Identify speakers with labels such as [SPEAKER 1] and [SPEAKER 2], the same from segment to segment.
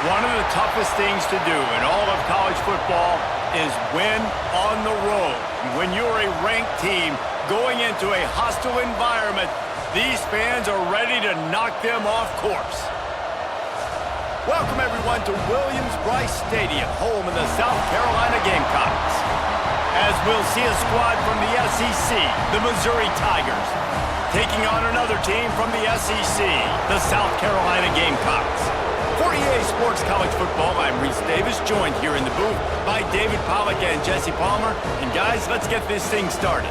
[SPEAKER 1] One of the toughest things to do in all of college football is win on the road. When you're a ranked team going into a hostile environment, these fans are ready to knock them off course. Welcome, everyone, to Williams-Brice Stadium, home of the South Carolina Gamecocks. As we'll see a squad from the SEC, the Missouri Tigers, taking on another team from the SEC, the South Carolina Gamecocks. For EA Sports College Football, I'm Reese Davis, joined here in the booth by David Pollack and Jesse Palmer. And guys, let's get this thing started.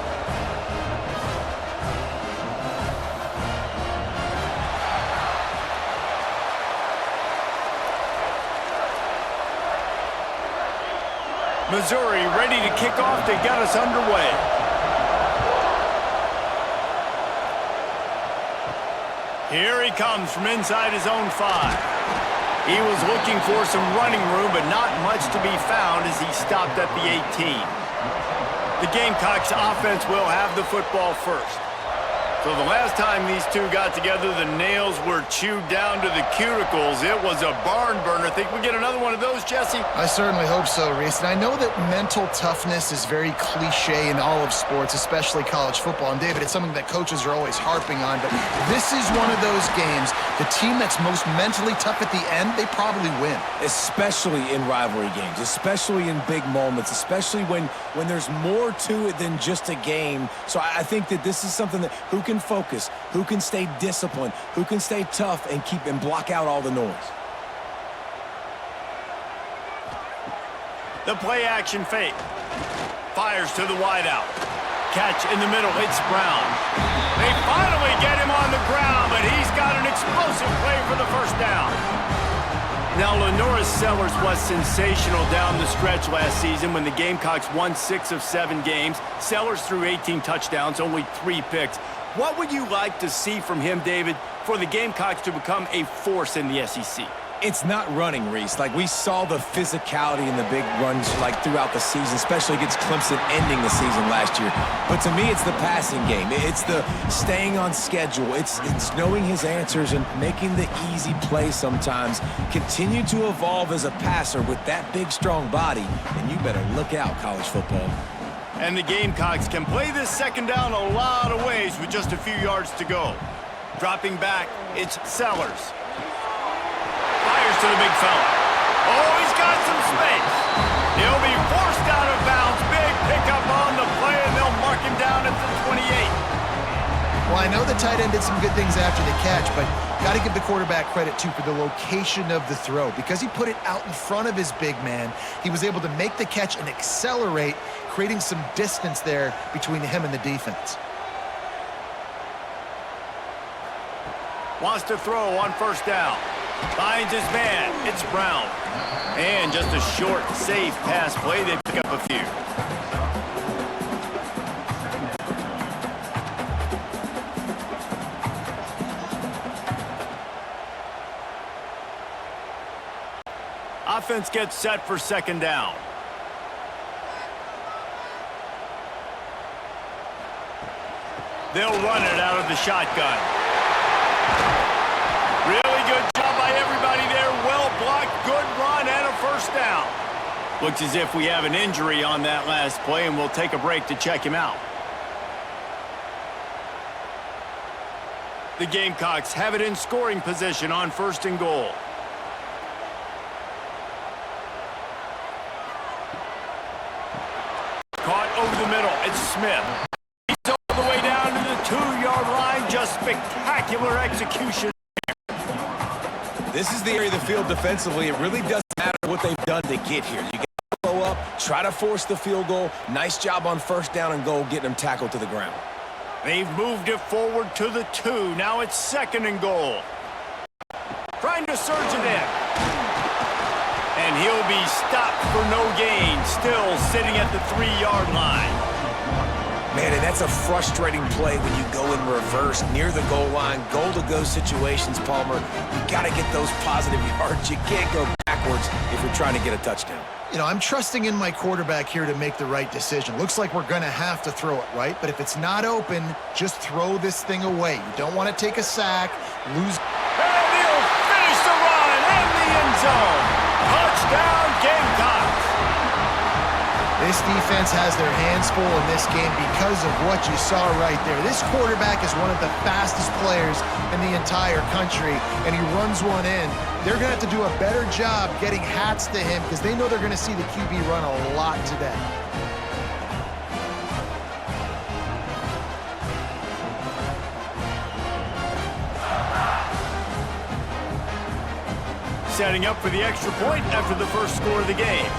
[SPEAKER 1] Missouri ready to kick off to get us underway. Here he comes from inside his own 5. He was looking for some running room, but not much to be found as he stopped at the 18. The Gamecocks offense will have the football first. So the last time these two got together, the nails were chewed down to the cuticles. It was a barn burner. Think we get another one of those, Jesse?
[SPEAKER 2] I certainly hope so, Reese. And I know that mental toughness is very cliche in all of sports, especially college football. And David, it's something that coaches are always harping on. But this is one of those games, the team that's most mentally tough at the end, they probably win.
[SPEAKER 3] Especially in rivalry games, especially in big moments, especially when there's more to it than just a game. So I think that this is something that who can focus, who can stay disciplined, who can stay tough and keep and block out all the noise.
[SPEAKER 1] The play action fake. Fires to the wideout. Catch in the middle, it's Brown. They finally get him on the ground, but he's got an explosive play for the first down. Now, Lenoris Sellers was sensational down the stretch last season when the Gamecocks won 6 of 7 games. Sellers threw 18 touchdowns, only 3 picks. What would you like to see from him, David, for the Gamecocks to become a force in the SEC?
[SPEAKER 3] It's not running, Reese. Like, we saw the physicality in the big runs, like, throughout the season, especially against Clemson ending the season last year. But to me, it's the passing game. It's the staying on schedule. It's knowing his answers and making the easy play sometimes. Continue to evolve as a passer with that big, strong body, and you better look out, college football.
[SPEAKER 1] And the Gamecocks can play this second down a lot of ways with just a few yards to go. Dropping back, it's Sellers. Fires to the big fella. Oh, he's got some space. He'll be forced out of bounds. Big pickup on the play, and they'll mark him down at the 28.
[SPEAKER 2] Well, I know the tight end did some good things after the catch, but got to give the quarterback credit, too, for the location of the throw. Because he put it out in front of his big man, he was able to make the catch and accelerate, creating some distance there between him and the defense.
[SPEAKER 1] Wants to throw on first down. Finds his man. It's Brown. And just a short, safe pass play. They pick up a few. Offense gets set for second down. They'll run it out of the shotgun. Really good job by everybody there. Well blocked, good run, and a first down. Looks as if we have an injury on that last play, and we'll take a break to check him out. The Gamecocks have it in scoring position on first and goal. Caught over the middle. It's Smith. He's all the way down to the 2-yard line. Just spectacular execution.
[SPEAKER 3] This is the area of the field defensively. It really doesn't matter what they've done to get here. You got to go up, try to force the field goal. Nice job on first down and goal, getting them tackled to the ground.
[SPEAKER 1] They've moved it forward to the 2. Now it's second and goal. Trying to surge it in. And he'll be stopped for no gain. Still sitting at the 3-yard line.
[SPEAKER 3] Man, and that's a frustrating play when you go in reverse near the goal line. Goal-to-go situations, Palmer. You got to get those positive yards. You can't go backwards if you're trying to get a touchdown.
[SPEAKER 2] You know, I'm trusting in my quarterback here to make the right decision. Looks like we're going to have to throw it, right? But if it's not open, just throw this thing away. You don't want to take a sack, lose.
[SPEAKER 1] And he'll finish the run in the end zone. Touchdown, Gamecocks.
[SPEAKER 2] This defense has their hands full in this game because of what you saw right there. This quarterback is one of the fastest players in the entire country, and he runs one in. They're going to have to do a better job getting hats to him because they know they're going to see the QB run a lot today.
[SPEAKER 1] Setting up for the extra point after the first score of the game.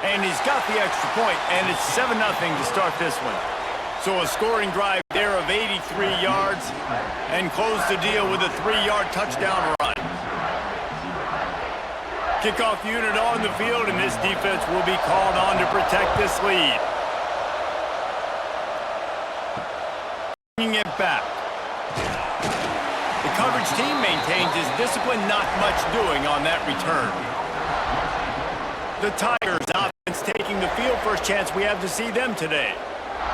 [SPEAKER 1] And he's got the extra point, and it's 7-0 to start this one. So a scoring drive there of 83 yards and close the deal with a 3-yard touchdown run. Kickoff unit on the field, and this defense will be called on to protect this lead. Bringing it back. The coverage team maintains his discipline, not much doing on that return. The Tigers offense taking the field. First chance we have to see them today.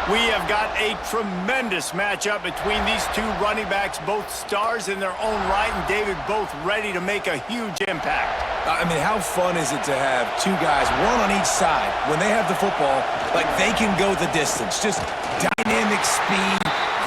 [SPEAKER 1] We have got a tremendous matchup between these two running backs, both stars in their own right, and David, both ready to make a huge impact.
[SPEAKER 3] I mean, how fun is it to have two guys, one on each side, when they have the football, like they can go the distance. Just dynamic speed,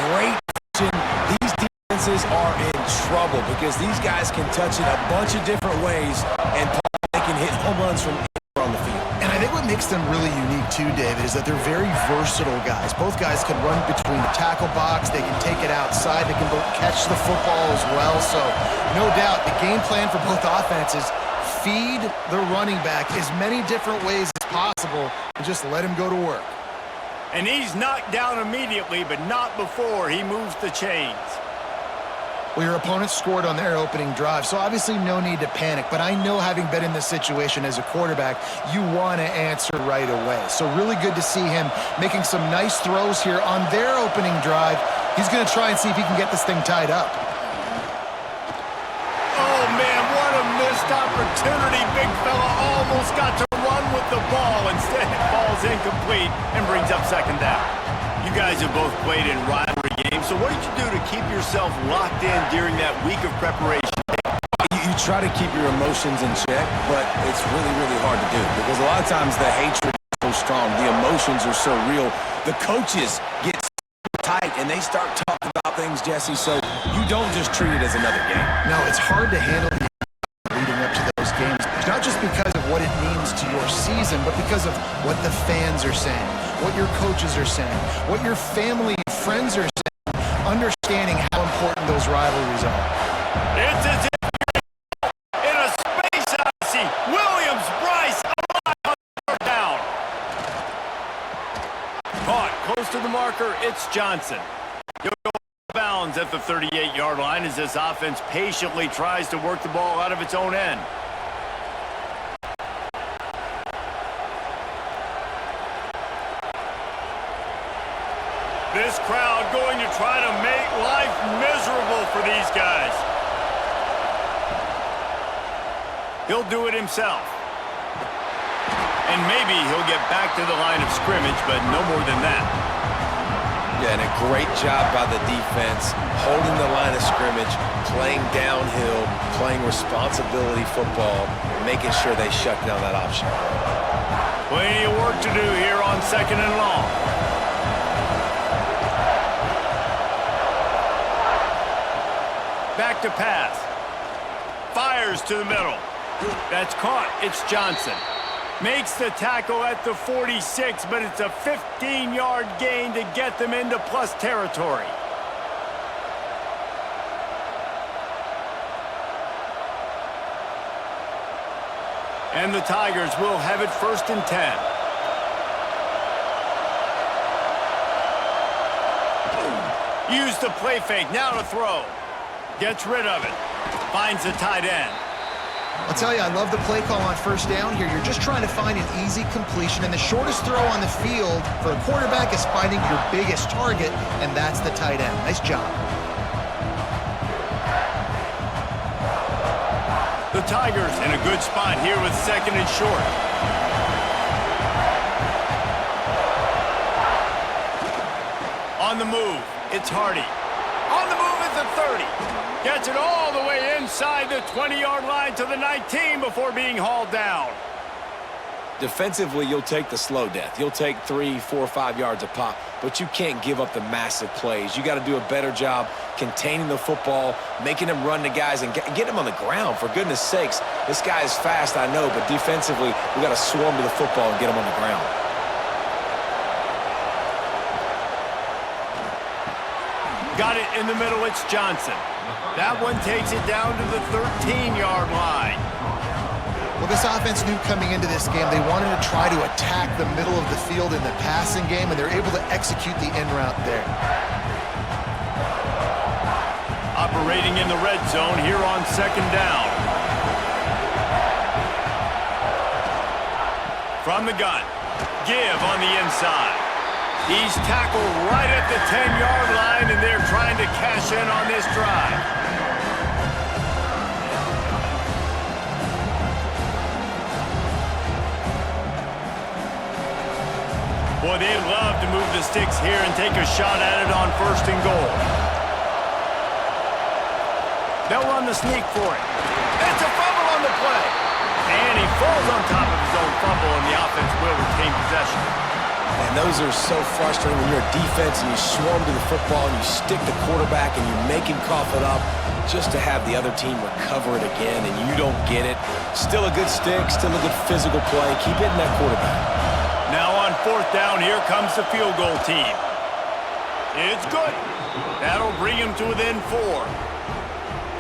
[SPEAKER 3] great vision. These defenses are in trouble because these guys can touch it a bunch of different ways, and they can hit home runs from anywhere on the field.
[SPEAKER 2] And I think what makes them really unique too, David, is that they're very versatile guys. Both guys can run between the tackle box. They can take it outside. They can both catch the football as well. So no doubt the game plan for both offenses, feed the running back as many different ways as possible and just let him go to work.
[SPEAKER 1] And he's knocked down immediately, but not before he moves the chains.
[SPEAKER 2] Well, your opponent scored on their opening drive, so obviously no need to panic. But I know, having been in this situation as a quarterback, you want to answer right away. So really good to see him making some nice throws here on their opening drive. He's going to try and see if he can get this thing tied up.
[SPEAKER 1] Oh, man, what a missed opportunity. Big fella almost got to run with the ball. Instead, it falls incomplete and brings up second down. You guys have both played in rivalry games, so what did you do to keep yourself locked in during that week of preparation?
[SPEAKER 3] You try to keep your emotions in check, but it's really, really hard to do because a lot of times the hatred is so strong, the emotions are so real, the coaches get tight and they start talking about things, Jesse, so you don't just treat it as another game.
[SPEAKER 2] No, it's hard to handle leading up to those games, not just because of what it means to your season, but because of what the fans are saying, what your coaches are saying, what your family and friends are saying, understanding how important those rivalries are.
[SPEAKER 1] It's as if you're in a space odyssey. Williams, Bryce, down. Caught close to the marker, it's Johnson. He'll go bounds at the 38-yard line as this offense patiently tries to work the ball out of its own end. This crowd going to try to make life miserable for these guys. He'll do it himself. And maybe he'll get back to the line of scrimmage, but no more than that.
[SPEAKER 3] Yeah, and a great job by the defense, holding the line of scrimmage, playing downhill, playing responsibility football, making sure they shut down that option.
[SPEAKER 1] Plenty of work to do here on 2nd and long. Back to pass. Fires to the middle. That's caught. It's Johnson. Makes the tackle at the 46, but it's a 15-yard gain to get them into plus territory. And the Tigers will have it 1st and 10. Use the play fake. Now to throw. Gets rid of it. Finds the tight end.
[SPEAKER 2] I'll tell you, I love the play call on 1st down here. You're just trying to find an easy completion, and the shortest throw on the field for a quarterback is finding your biggest target, and that's the tight end. Nice job.
[SPEAKER 1] The Tigers in a good spot here with 2nd and short. On the move, it's Hardy. On the move, at the 30. Gets it all the way inside the 20-yard line to the 19 before being hauled down.
[SPEAKER 3] Defensively, you'll take the slow death. You'll take 3, 4, 5 yards a pop, but you can't give up the massive plays. You got to do a better job containing the football, making him run to guys, and get him on the ground, for goodness sakes. This guy is fast, I know, but defensively, we got to swarm to the football and get him on the ground.
[SPEAKER 1] Got it in the middle, it's Johnson. That one takes it down to the 13-yard line.
[SPEAKER 2] Well, this offense knew coming into this game they wanted to try to attack the middle of the field in the passing game, and they're able to execute the in route there.
[SPEAKER 1] Operating in the red zone here on second down. From the gun, give on the inside. He's tackled right at the 10-yard line, and they're trying to cash in on this drive. Boy, they'd love to move the sticks here and take a shot at it on 1st and goal. They'll run the sneak for it. It's a fumble on the play. And he falls on top of his own fumble, and the offense will retain possession.
[SPEAKER 3] And those are so frustrating when you're a defense and you swarm to the football and you stick the quarterback and you make him cough it up just to have the other team recover it again and you don't get it. Still a good stick, still a good physical play. Keep hitting that quarterback.
[SPEAKER 1] Now on 4th down, here comes the field goal team. It's good. That'll bring him to within 4.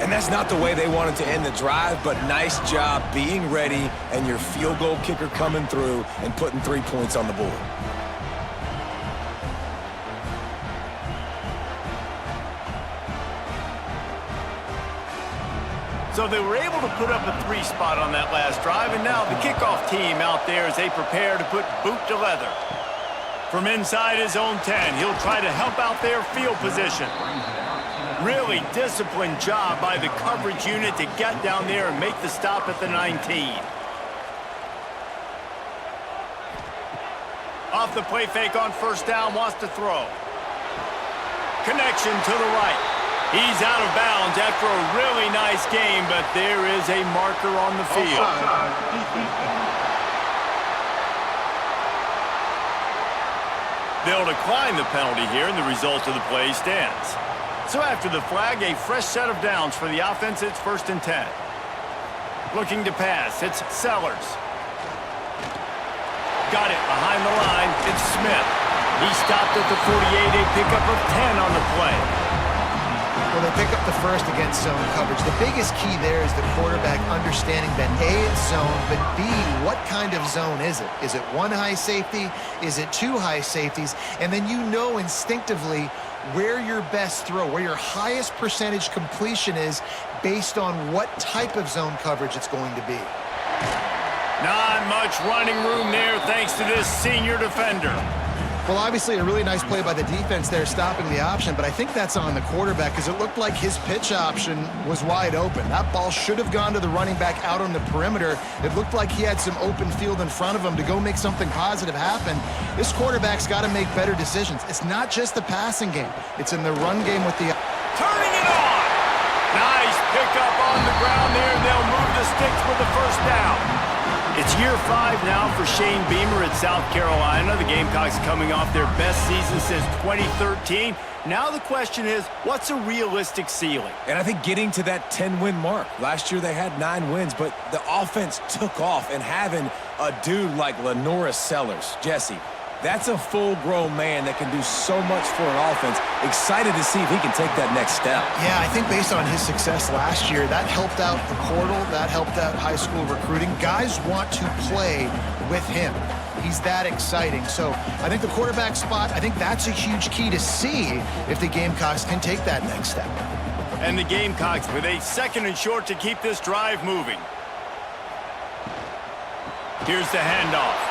[SPEAKER 3] And that's not the way they wanted to end the drive, but nice job being ready and your field goal kicker coming through and putting 3 points on the board.
[SPEAKER 1] So they were able to put up a 3 spot on that last drive, and now the kickoff team out there as they prepare to put boot to leather. From inside his own 10, he'll try to help out their field position. Really disciplined job by the coverage unit to get down there and make the stop at the 19. Off the play fake on 1st down, wants to throw. Connection to the right. He's out of bounds after a really nice game, but there is a marker on the field. They'll decline the penalty here, and the result of the play stands. So after the flag, a fresh set of downs for the offense. It's 1st and 10. Looking to pass, it's Sellers. Got it behind the line, it's Smith. He stopped at the 48, a pickup of 10 on the play.
[SPEAKER 2] Well, they pick up the first against zone coverage. The biggest key there is the quarterback understanding that A, it's zone, but B, what kind of zone is it? Is it 1 high safety? Is it 2 high safeties? And then you know instinctively where your best throw, where your highest percentage completion is based on what type of zone coverage it's going to be.
[SPEAKER 1] Not much running room there thanks to this senior defender.
[SPEAKER 2] Well, obviously a really nice play by the defense there stopping the option, but I think that's on the quarterback because it looked like his pitch option was wide open. That ball should have gone to the running back out on the perimeter. It looked like he had some open field in front of him to go make something positive happen. This quarterback's got to make better decisions. It's not just the passing game. It's in the run game with the...
[SPEAKER 1] Turning it on! Nice pickup on the ground there. They'll move the sticks with the 1st down. It's year 5 now for Shane Beamer at South Carolina. The Gamecocks coming off their best season since 2013. Now the question is, what's a realistic ceiling?
[SPEAKER 3] And I think getting to that 10-win mark. Last year they had 9 wins, but the offense took off, and having a dude like Lenora Sellers, Jesse, that's a full-grown man that can do so much for an offense. Excited to see if he can take that next step.
[SPEAKER 2] Yeah, I think based on his success last year, that helped out the portal, that helped out high school recruiting. Guys want to play with him. He's that exciting. So I think the quarterback spot, I think that's a huge key to see if the Gamecocks can take that next step.
[SPEAKER 1] And the Gamecocks with a 2nd and short to keep this drive moving. Here's the handoff.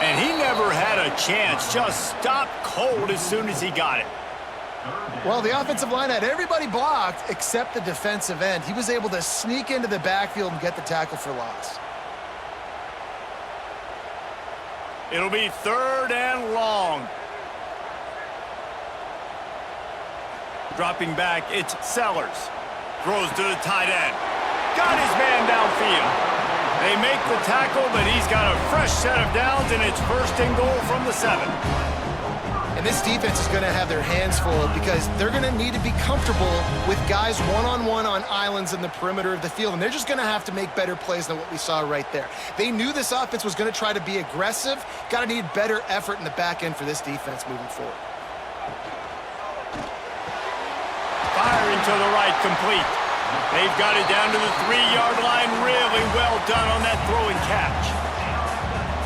[SPEAKER 1] And he never had a chance, just stopped cold as soon as he got it.
[SPEAKER 2] Well, the offensive line had everybody blocked except the defensive end. He was able to sneak into the backfield and get the tackle for loss.
[SPEAKER 1] It'll be 3rd and long. Dropping back, it's Sellers. Throws to the tight end. Got his man downfield. They make the tackle, but he's got a fresh set of downs, and it's 1st and goal from the 7.
[SPEAKER 2] And this defense is going to have their hands full because they're going to need to be comfortable with guys one-on-one on islands in the perimeter of the field, and they're just going to have to make better plays than what we saw right there. They knew this offense was going to try to be aggressive. Got to need better effort in the back end for this defense moving forward.
[SPEAKER 1] Firing to the right, complete. They've got it down to the 3-yard line. Really well done on that throw and catch.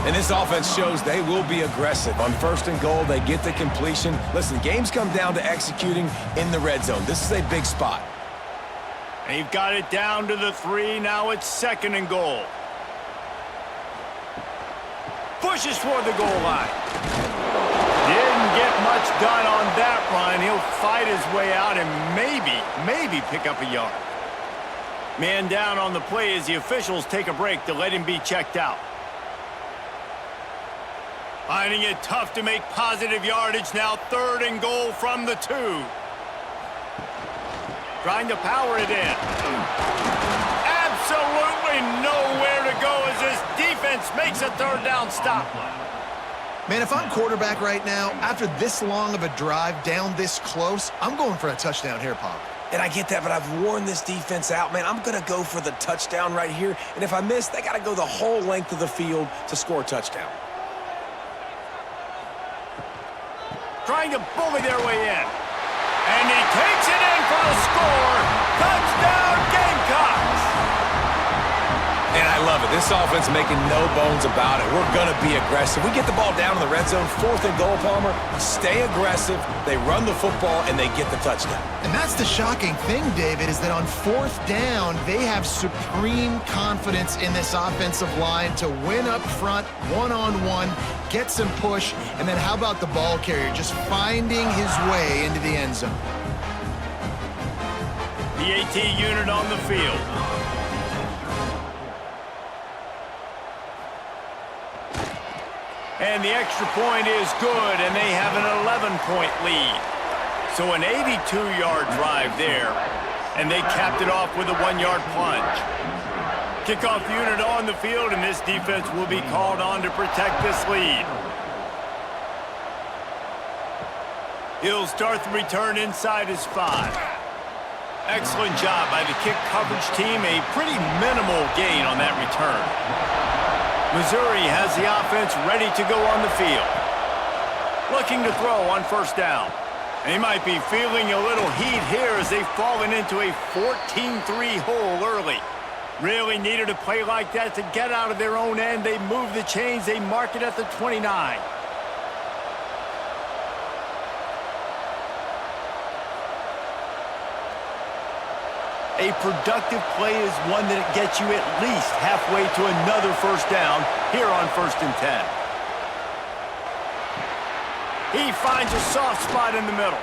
[SPEAKER 3] And this offense shows they will be aggressive. On 1st and goal, they get the completion. Listen, games come down to executing in the red zone. This is a big spot.
[SPEAKER 1] They've got it down to the 3. Now it's 2nd and goal. Pushes toward the goal line. Didn't get much done on that run. He'll fight his way out and maybe pick up a yard. Man down on the play as the officials take a break to let him be checked out. Finding it tough to make positive yardage. Now 3rd and goal from the 2. Trying to power it in. Absolutely nowhere to go as this defense makes a 3rd down stop.
[SPEAKER 2] Man, if I'm quarterback right now, after this long of a drive down this close, I'm going for a touchdown here, Pop.
[SPEAKER 3] And I get that, but I've worn this defense out, man. I'm going to go for the touchdown right here. And if I miss, they got to go the whole length of the field to score a touchdown.
[SPEAKER 1] Trying to bully their way in. And he takes it in for the score. Touchdown, Gamecocks!
[SPEAKER 3] And I love it. This offense making no bones about it. We're going to be aggressive. We get the ball down in the red zone, 4th and goal, Palmer. Stay aggressive. They run the football, and they get the touchdown.
[SPEAKER 2] And that's the shocking thing, David, is that on 4th down, they have supreme confidence in this offensive line to win up front, one-on-one, get some push, and then how about the ball carrier just finding his way into the end zone?
[SPEAKER 1] The AT unit on the field. And the extra point is good, and they have an 11-point lead. So an 82-yard drive there, and they capped it off with a 1-yard plunge. Kickoff unit on the field, and this defense will be called on to protect this lead. He'll start the return inside his 5. Excellent job by the kick coverage team. A pretty minimal gain on that return. Missouri has the offense ready to go on the field. Looking to throw on 1st down. They might be feeling a little heat here as they've fallen into a 14-3 hole early. Really needed a play like that to get out of their own end. They move the chains. They mark it at the 29. A productive play is one that gets you at least halfway to another 1st down here on 1st and 10. He finds a soft spot in the middle.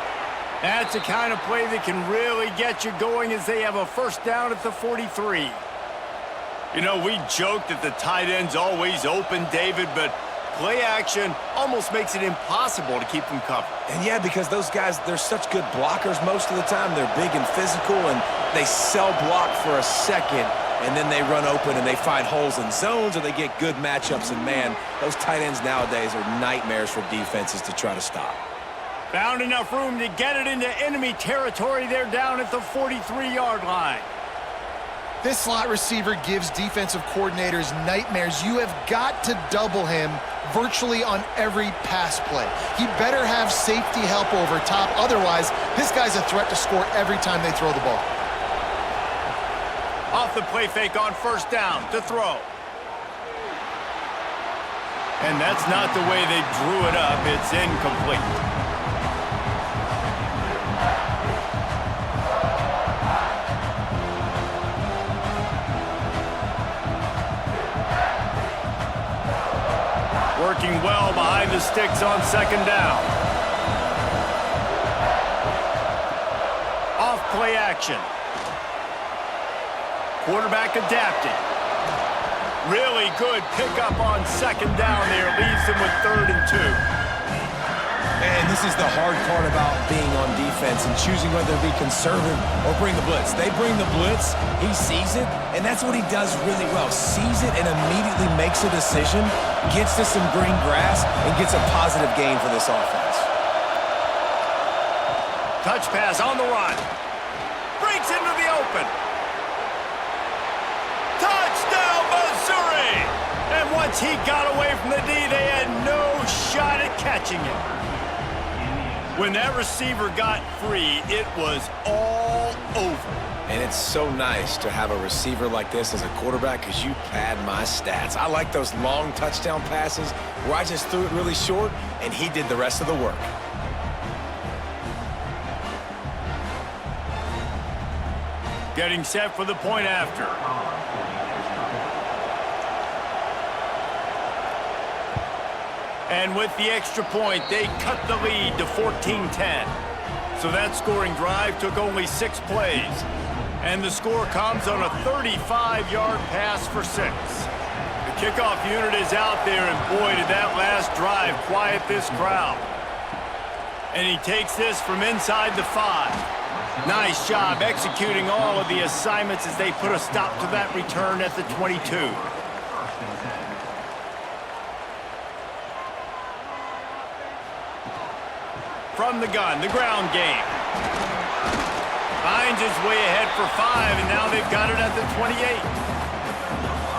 [SPEAKER 1] That's the kind of play that can really get you going as they have a 1st down at the 43. You know, we joke that the tight end's always open, David, but play action almost makes it impossible to keep them covered.
[SPEAKER 3] And yeah, because those guys, they're such good blockers most of the time. They're big and physical, and they sell block for a second, and then they run open and they find holes in zones, or they get good matchups. And man, those tight ends nowadays are nightmares for defenses to try to stop.
[SPEAKER 1] Found enough room to get it into enemy territory. They're down at the 43-yard line.
[SPEAKER 2] This slot receiver gives defensive coordinators nightmares. You have got to double him virtually on every pass play. He better have safety help over top. Otherwise, this guy's a threat to score every time they throw the ball.
[SPEAKER 1] Off the play fake on 1st down to throw. And that's not the way they drew it up. It's incomplete. Working well behind the sticks on 2nd down. Off play action. Quarterback adapting. Really good pickup on 2nd down there. Leaves them with 3rd and 2.
[SPEAKER 3] And this is the hard part about being on defense and choosing whether to be conservative or bring the blitz. They bring the blitz, he sees it, and that's what he does really well. Sees it and immediately makes a decision, gets to some green grass, and gets a positive gain for this offense.
[SPEAKER 1] Touch pass on the run. Breaks into the open. Touchdown, Missouri! And once he got away from the D, they had no shot at catching him. When that receiver got free, it was all over.
[SPEAKER 3] And it's so nice to have a receiver like this as a quarterback because you pad my stats. I like those long touchdown passes where I just threw it really short and he did the rest of the work.
[SPEAKER 1] Getting set for the point after. And with the extra point, they cut the lead to 14-10. So that scoring drive took only 6 plays. And the score comes on a 35-yard pass for 6. The kickoff unit is out there, and boy, did that last drive quiet this crowd. And he takes this from inside the 5. Nice job executing all of the assignments as they put a stop to that return at the 22. From the gun, the ground game. Finds his way ahead for 5, and now they've got it at the 28.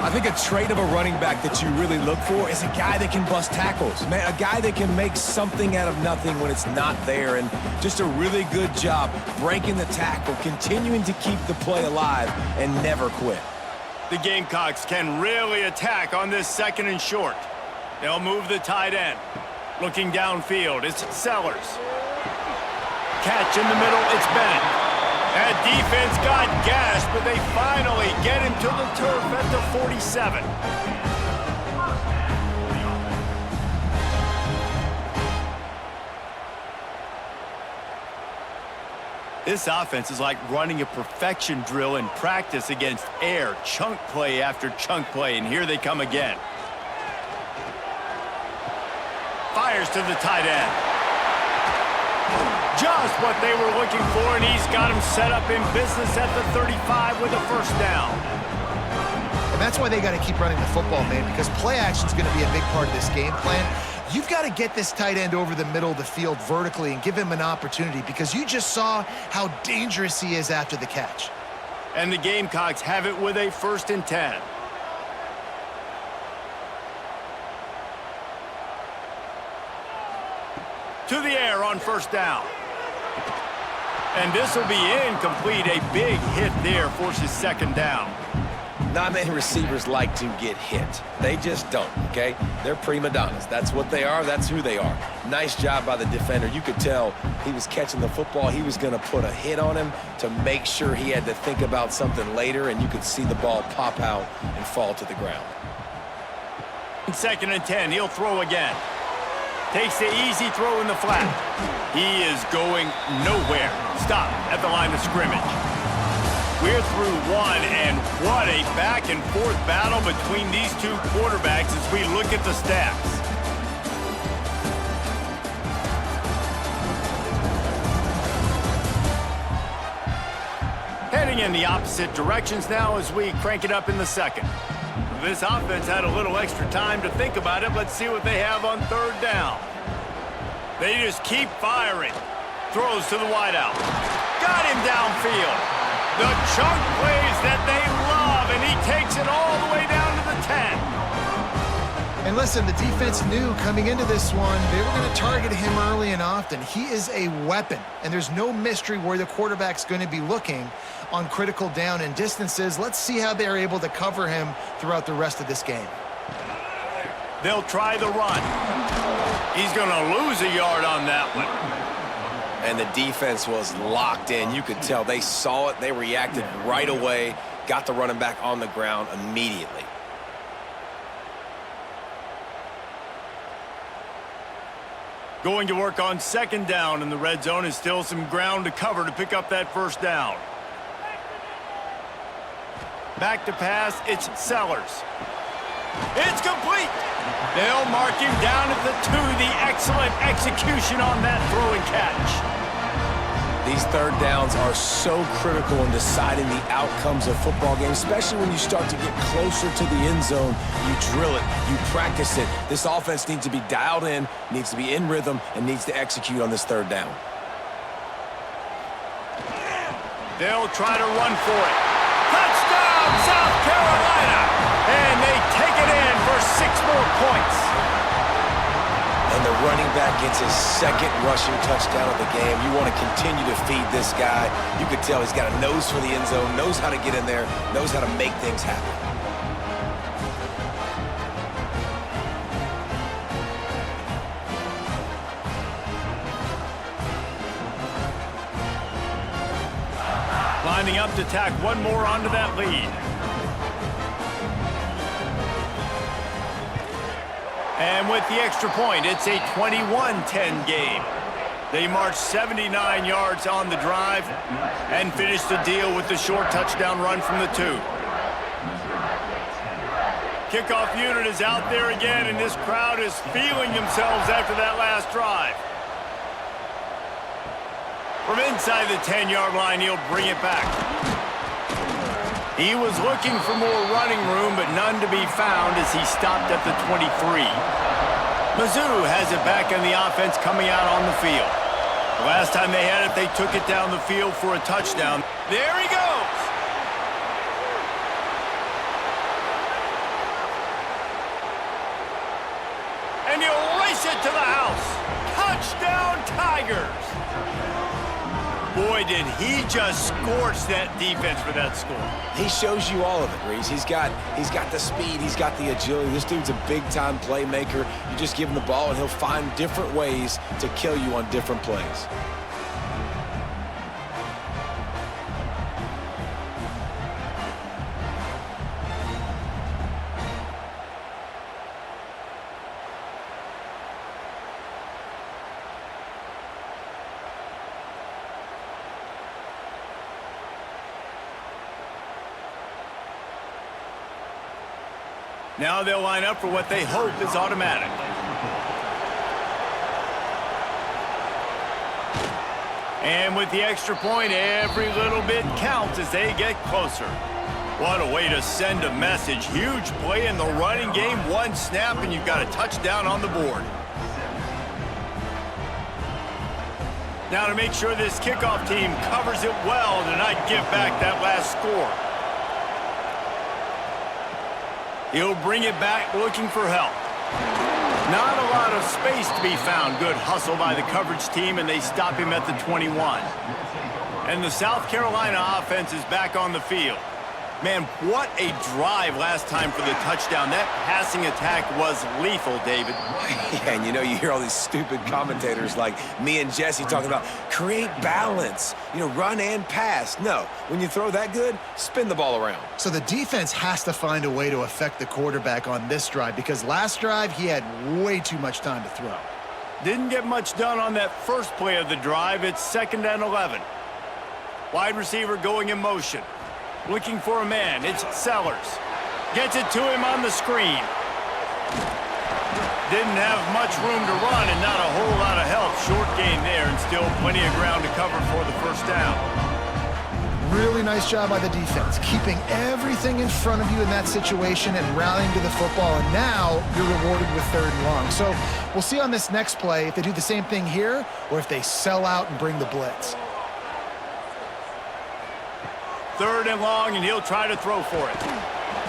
[SPEAKER 3] I think a trait of a running back that you really look for is a guy that can bust tackles. Man, a guy that can make something out of nothing when it's not there, and just a really good job breaking the tackle, continuing to keep the play alive, and never quit.
[SPEAKER 1] The Gamecocks can really attack on this 2nd and short. They'll move the tight end. Looking downfield, it's Sellers. Catch in the middle, it's Bennett. That defense got gashed, but they finally get him to the turf at the 47. This offense is like running a perfection drill in practice against air, chunk play after chunk play, and here they come again. Fires to the tight end. Just what they were looking for, and he's got him set up in business at the 35 with a 1st down.
[SPEAKER 2] And that's why they got to keep running the football, man, because play action is going to be a big part of this game plan. You've got to get this tight end over the middle of the field vertically and give him an opportunity because you just saw how dangerous he is after the catch.
[SPEAKER 1] And the Gamecocks have it with a 1st and 10. To the air on 1st down. And this will be incomplete. A big hit there forces 2nd down.
[SPEAKER 3] Not many receivers like to get hit. They just don't, okay? They're prima donnas. That's what they are. That's who they are. Nice job by the defender. You could tell he was catching the football. He was going to put a hit on him to make sure he had to think about something later, and you could see the ball pop out and fall to the ground.
[SPEAKER 1] 2nd and 10. He'll throw again. Takes the easy throw in the flat. He is going nowhere. Stop at the line of scrimmage. We're through 1, and what a back-and-forth battle between these 2 quarterbacks as we look at the stats. Heading in the opposite directions now as we crank it up in the 2nd. This offense had a little extra time to think about it. Let's see what they have on 3rd down. They just keep firing. Throws to the wideout. Got him downfield. The chunk plays that they love, and he takes it all the way down to the 10.
[SPEAKER 2] And listen, the defense knew coming into this one, they were going to target him early and often. He is a weapon, and there's no mystery where the quarterback's going to be looking on critical down and distances. Let's see how they're able to cover him throughout the rest of this game.
[SPEAKER 1] They'll try the run. He's going to lose a yard on that one.
[SPEAKER 3] And the defense was locked in. You could tell they saw it. They reacted right away, got the running back on the ground immediately.
[SPEAKER 1] Going to work on 2nd down, and the red zone is still some ground to cover to pick up that 1st down. Back to pass, it's Sellers. It's complete. They'll mark him down at the 2. The excellent execution on that throw and catch.
[SPEAKER 3] These third downs are so critical in deciding the outcomes of football games, especially when you start to get closer to the end zone. You drill it, you practice it. This offense needs to be dialed in, needs to be in rhythm, and needs to execute on this third down.
[SPEAKER 1] They'll try to run for it. Touchdown, South Carolina! And they take it in for 6 more points.
[SPEAKER 3] And the running back gets his second rushing touchdown of the game. You want to continue to feed this guy. You could tell he's got a nose for the end zone, knows how to get in there, knows how to make things happen.
[SPEAKER 1] Lining up to tack one more onto that lead. And with the extra point, it's a 21-10 game. They marched 79 yards on the drive and finished the deal with the short touchdown run from the 2. Kickoff unit is out there again, and this crowd is feeling themselves after that last drive. From inside the 10-yard line, he'll bring it back. He was looking for more running room, but none to be found as he stopped at the 23. Mizzou has it back, and the offense coming out on the field. The last time they had it, they took it down the field for a touchdown. There he goes! And he'll race it to the house. Touchdown, Tigers! Boy, did he just scorch that defense for that score.
[SPEAKER 3] He shows you all of it, Reese. He's got the speed, he's got the agility. This dude's a big-time playmaker. You just give him the ball, and he'll find different ways to kill you on different plays.
[SPEAKER 1] Now they'll line up for what they hope is automatic. And with the extra point, every little bit counts as they get closer. What a way to send a message. Huge play in the running game. One snap, and you've got a touchdown on the board. Now to make sure this kickoff team covers it well to not give back that last score. He'll bring it back looking for help. Not a lot of space to be found. Good hustle by the coverage team, and they stop him at the 21. And the South Carolina offense is back on the field. Man, what a drive last time for the touchdown. That passing attack was lethal, David.
[SPEAKER 3] Yeah, and you hear all these stupid commentators like me and Jesse talking about create balance, run and pass. No, when you throw that good, spin the ball around.
[SPEAKER 2] So the defense has to find a way to affect the quarterback on this drive because last drive he had way too much time to throw.
[SPEAKER 1] Didn't get much done on that first play of the drive. It's 2nd and 11. Wide receiver going in motion. Looking for a man. It's Sellers. Gets it to him on the screen. Didn't have much room to run and not a whole lot of help. Short gain there and still plenty of ground to cover for the first down.
[SPEAKER 2] Really nice job by the defense, keeping everything in front of you in that situation and rallying to the football. And now you're rewarded with 3rd and long. So we'll see on this next play if they do the same thing here or if they sell out and bring the blitz.
[SPEAKER 1] 3rd and long, and he'll try to throw for it.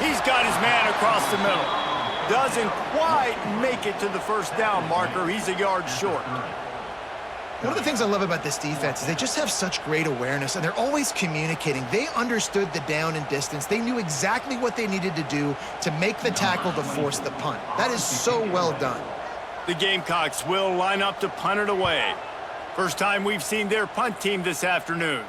[SPEAKER 1] He's got his man across the middle. Doesn't quite make it to the first down marker. He's a yard short.
[SPEAKER 2] One of the things I love about this defense is they just have such great awareness, and they're always communicating. They understood the down and distance. They knew exactly what they needed to do to make the tackle to force the punt. That is so well done.
[SPEAKER 1] The Gamecocks will line up to punt it away. First time we've seen their punt team this afternoon.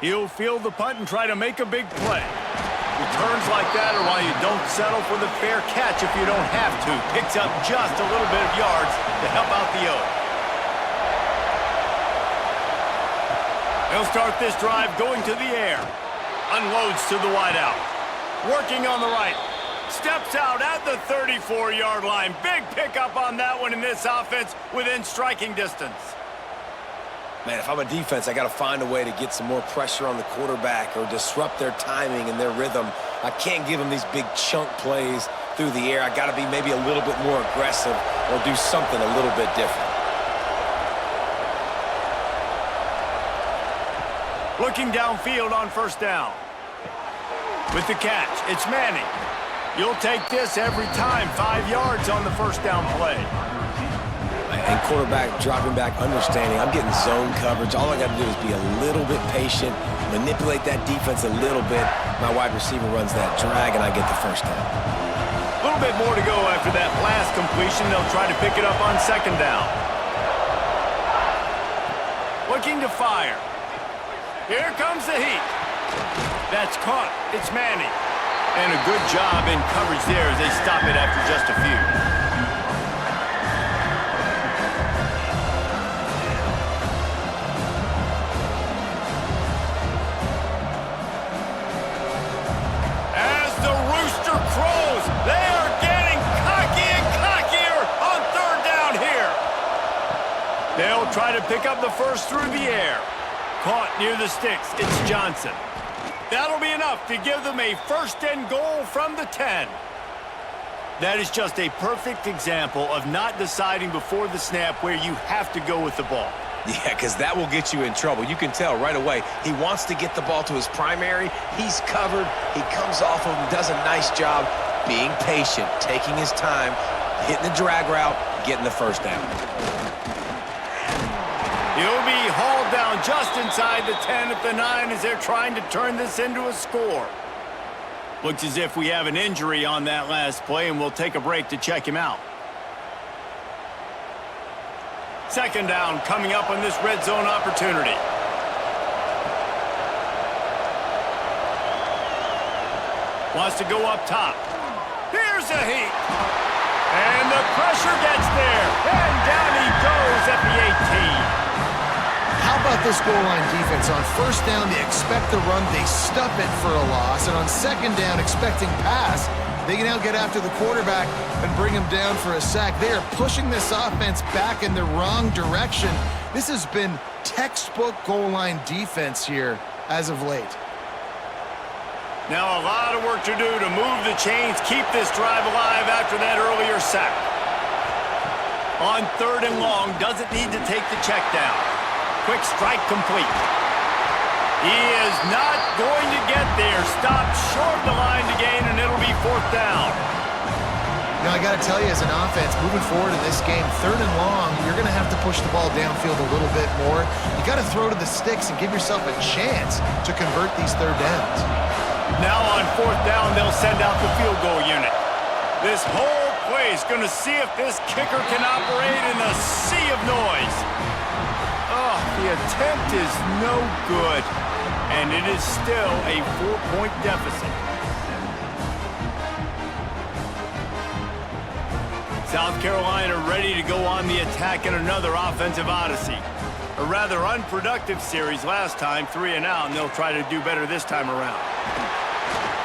[SPEAKER 1] He'll field the punt and try to make a big play. Returns like that are why you don't settle for the fair catch if you don't have to. Picks up just a little bit of yards to help out the O. They'll start this drive going to the air. Unloads to the wideout. Working on the right. steps out at the 34-yard line. Big pickup on that one in this offense within striking distance.
[SPEAKER 3] Man, if I'm a defense, I got to find a way to get some more pressure on the quarterback or disrupt their timing and their rhythm. I can't give them these big chunk plays through the air. I got to be maybe a little bit more aggressive or do something a little bit different.
[SPEAKER 1] Looking downfield on first down. With the catch, it's Manning. You'll take this every time. 5 yards on the first down play.
[SPEAKER 3] And quarterback dropping back, understanding I'm getting zone coverage. All I got to do is be a little bit patient, manipulate that defense a little bit. My wide receiver runs that drag, and I get the first down.
[SPEAKER 1] A little bit more to go after that last completion. They'll try to pick it up on second down. Looking to fire. Here comes the heat. That's caught. It's Manning. And a good job in coverage there as they stop it after just a few. As the rooster crows, they are getting cocky and cockier on third down here. They'll try to pick up the first through the air. Caught near the sticks. It's Johnson. That'll be enough to give them a first and goal from the 10. That is just a perfect example of not deciding before the snap where you have to go with the ball.
[SPEAKER 3] Yeah, because that will get you in trouble. You can tell right away he wants to get the ball to his primary. He's covered. He comes off of him, does a nice job being patient, taking his time, hitting the drag route, getting the first down.
[SPEAKER 1] He'll be hauled down just inside the 10 at the 9 as they're trying to turn this into a score. Looks as if we have an injury on that last play, and we'll take a break to check him out. Second down coming up on this red zone opportunity. Wants to go up top. Here's a heat. And the pressure gets there. And down he goes at the 18.
[SPEAKER 2] How about this goal line defense? On first down, they expect the run, they stuff it for a loss. And on second down, expecting pass, they can now get after the quarterback and bring him down for a sack. They are pushing this offense back in the wrong direction. This has been textbook goal line defense here as of late.
[SPEAKER 1] Now a lot of work to do to move the chains, keep this drive alive after that earlier sack. On third and long, doesn't need to take the check down. Quick strike complete. He is not going to get there. Stopped short of the line to gain, and it'll be fourth down.
[SPEAKER 2] Now, I got to tell you, as an offense, moving forward in this game, third and long, you're going to have to push the ball downfield a little bit more. You got to throw to the sticks and give yourself a chance to convert these third downs.
[SPEAKER 1] Now on fourth down, they'll send out the field goal unit. This whole play is going to see if this kicker can operate in the sea of noise. Oh, the attempt is no good, and it is still a 4-point deficit. South Carolina ready to go on the attack in another offensive odyssey. A rather unproductive series last time, 3 and out, and they'll try to do better this time around.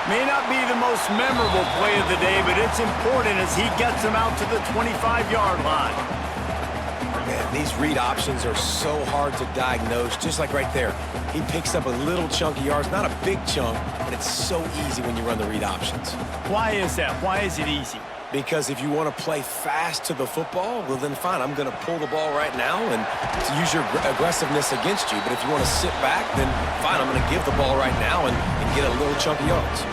[SPEAKER 1] May not be the most memorable play of the day, but it's important as he gets them out to the 25-yard line.
[SPEAKER 3] Man, these read options are so hard to diagnose, just like right there. He picks up a little chunk of yards, not a big chunk, but it's so easy when you run the read options.
[SPEAKER 1] Why is that? Why is it easy?
[SPEAKER 3] Because if you want to play fast to the football, well then fine, I'm going to pull the ball right now and use your aggressiveness against you. But if you want to sit back, then fine, I'm going to give the ball right now and get a little chunk of yards.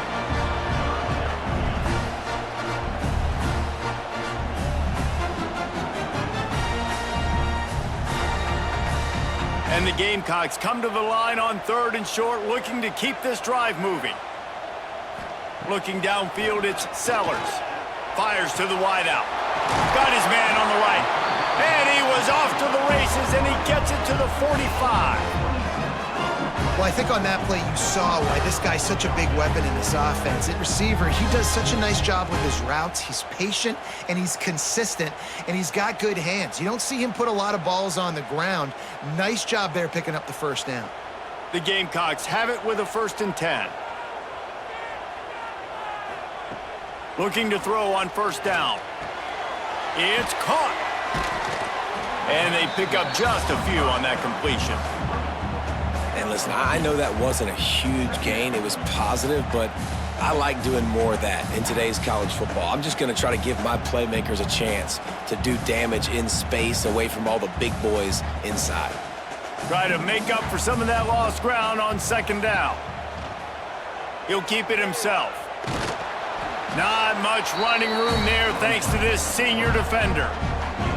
[SPEAKER 1] And the Gamecocks come to the line on third and short, looking to keep this drive moving. Looking downfield, it's Sellers. Fires to the wideout. Got his man on the right. And he was off to the races, and he gets it to the 45.
[SPEAKER 2] Well, I think on that play you saw why this guy's such a big weapon in this offense. At receiver, he does such a nice job with his routes. He's patient, and he's consistent, and he's got good hands. You don't see him put a lot of balls on the ground. Nice job there picking up the first down.
[SPEAKER 1] The Gamecocks have it with a 1st and 10. Looking to throw on first down. It's caught. And they pick up just a few on that completion.
[SPEAKER 3] And listen, I know that wasn't a huge gain. It was positive, but I like doing more of that in today's college football. I'm just going to try to give my playmakers a chance to do damage in space away from all the big boys inside.
[SPEAKER 1] Try to make up for some of that lost ground on second down. He'll keep it himself. Not much running room there thanks to this senior defender.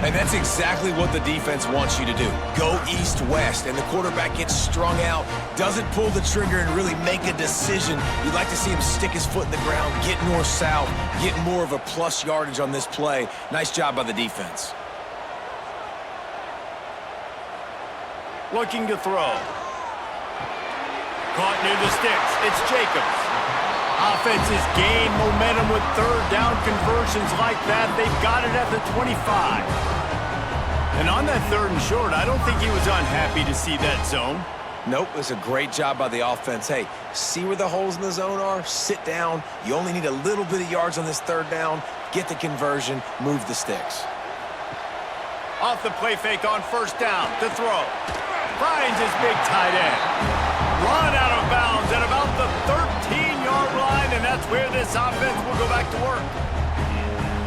[SPEAKER 3] And that's exactly what the defense wants you to do. Go east-west, and the quarterback gets strung out, doesn't pull the trigger and really make a decision. You'd like to see him stick his foot in the ground, get north-south, get more of a plus yardage on this play. Nice job by the defense.
[SPEAKER 1] Looking to throw. Caught near the sticks. It's Jacobs. Offenses gain momentum with third down conversions like that. They've got it at the 25. And on that third and short, I don't think he was unhappy to see that zone.
[SPEAKER 3] Nope, it was a great job by the offense. Hey, see where the holes in the zone are? Sit down. You only need a little bit of yards on this third down. Get the conversion. Move the sticks.
[SPEAKER 1] Off the play fake on first down to throw. Finds his big tight end. Run out of bounds at about the 13-yard line, and that's where this offense will go back to work.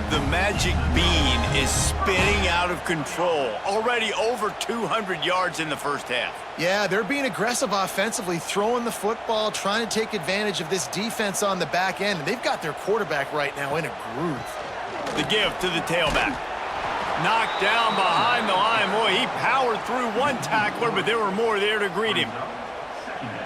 [SPEAKER 1] The magic bean is spinning out of control. Already over 200 yards in the first half.
[SPEAKER 2] Yeah, they're being aggressive offensively, throwing the football, trying to take advantage of this defense on the back end. And they've got their quarterback right now in a groove.
[SPEAKER 1] The give to the tailback. Knocked down behind the line. Boy, he powered through one tackler, but there were more there to greet him.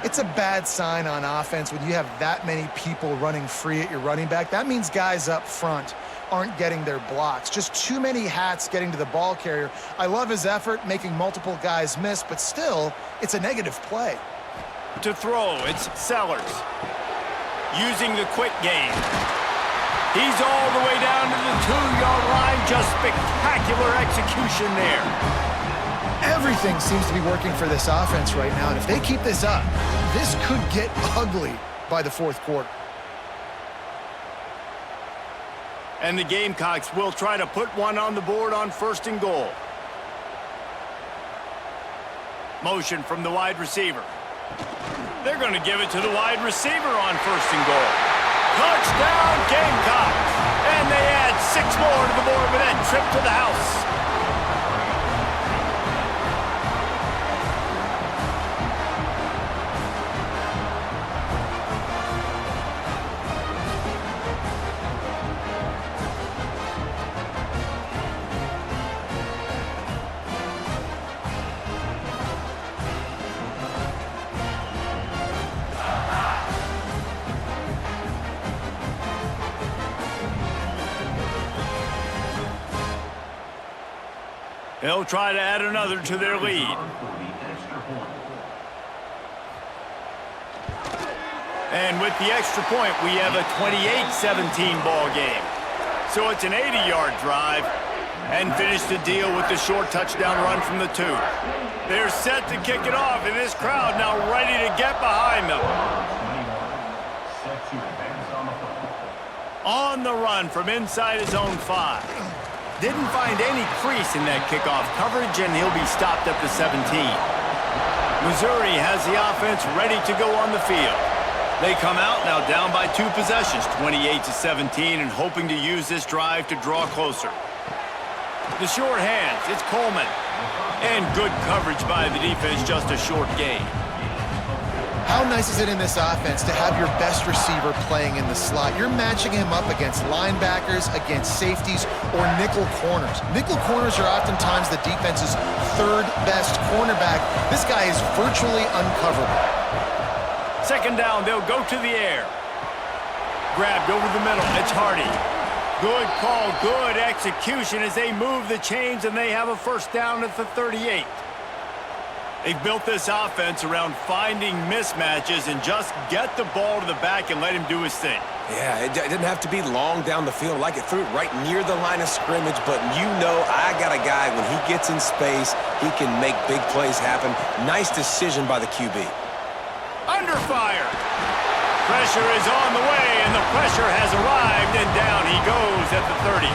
[SPEAKER 2] It's a bad sign on offense when you have that many people running free at your running back. That means guys up front aren't getting their blocks. Just too many hats getting to the ball carrier. I love his effort, making multiple guys miss, but still, it's a negative play.
[SPEAKER 1] To throw, it's Sellers. Using the quick game. He's all the way down to the 2-yard line. Just spectacular execution there.
[SPEAKER 2] Everything seems to be working for this offense right now, and if they keep this up, this could get ugly by the fourth quarter.
[SPEAKER 1] And the Gamecocks will try to put one on the board on first and goal. Motion from the wide receiver. They're going to give it to the wide receiver on first and goal. Touchdown, Gamecocks! And they add 6 more to the board with that trip to the house. They'll try to add another to their lead. And with the extra point, we have a 28-17 ball game. So it's an 80-yard drive and finish the deal with the short touchdown run from the 2. They're set to kick it off, and this crowd now ready to get behind them. On the run from inside his own 5. Didn't find any crease in that kickoff coverage, and he'll be stopped at the 17. Missouri has the offense ready to go on the field. They come out now down by 2 possessions, 28-17, and hoping to use this drive to draw closer. The short hands, it's Coleman. And good coverage by the defense, just a short gain.
[SPEAKER 2] How nice is it in this offense to have your best receiver playing in the slot? You're matching him up against linebackers, against safeties, or nickel corners. Nickel corners are oftentimes the defense's 3rd best cornerback. This guy is virtually uncoverable.
[SPEAKER 1] Second down, they'll go to the air. Grabbed over the middle, it's Hardy. Good call, good execution as they move the chains, and they have a first down at the 38. They've built this offense around finding mismatches and just get the ball to the back and let him do his thing.
[SPEAKER 3] Yeah, it didn't have to be long down the field. Like it threw it right near the line of scrimmage, but you know I got a guy, when he gets in space, he can make big plays happen. Nice decision by the QB.
[SPEAKER 1] Under fire. Pressure is on the way, and the pressure has arrived, and down he goes at the 30.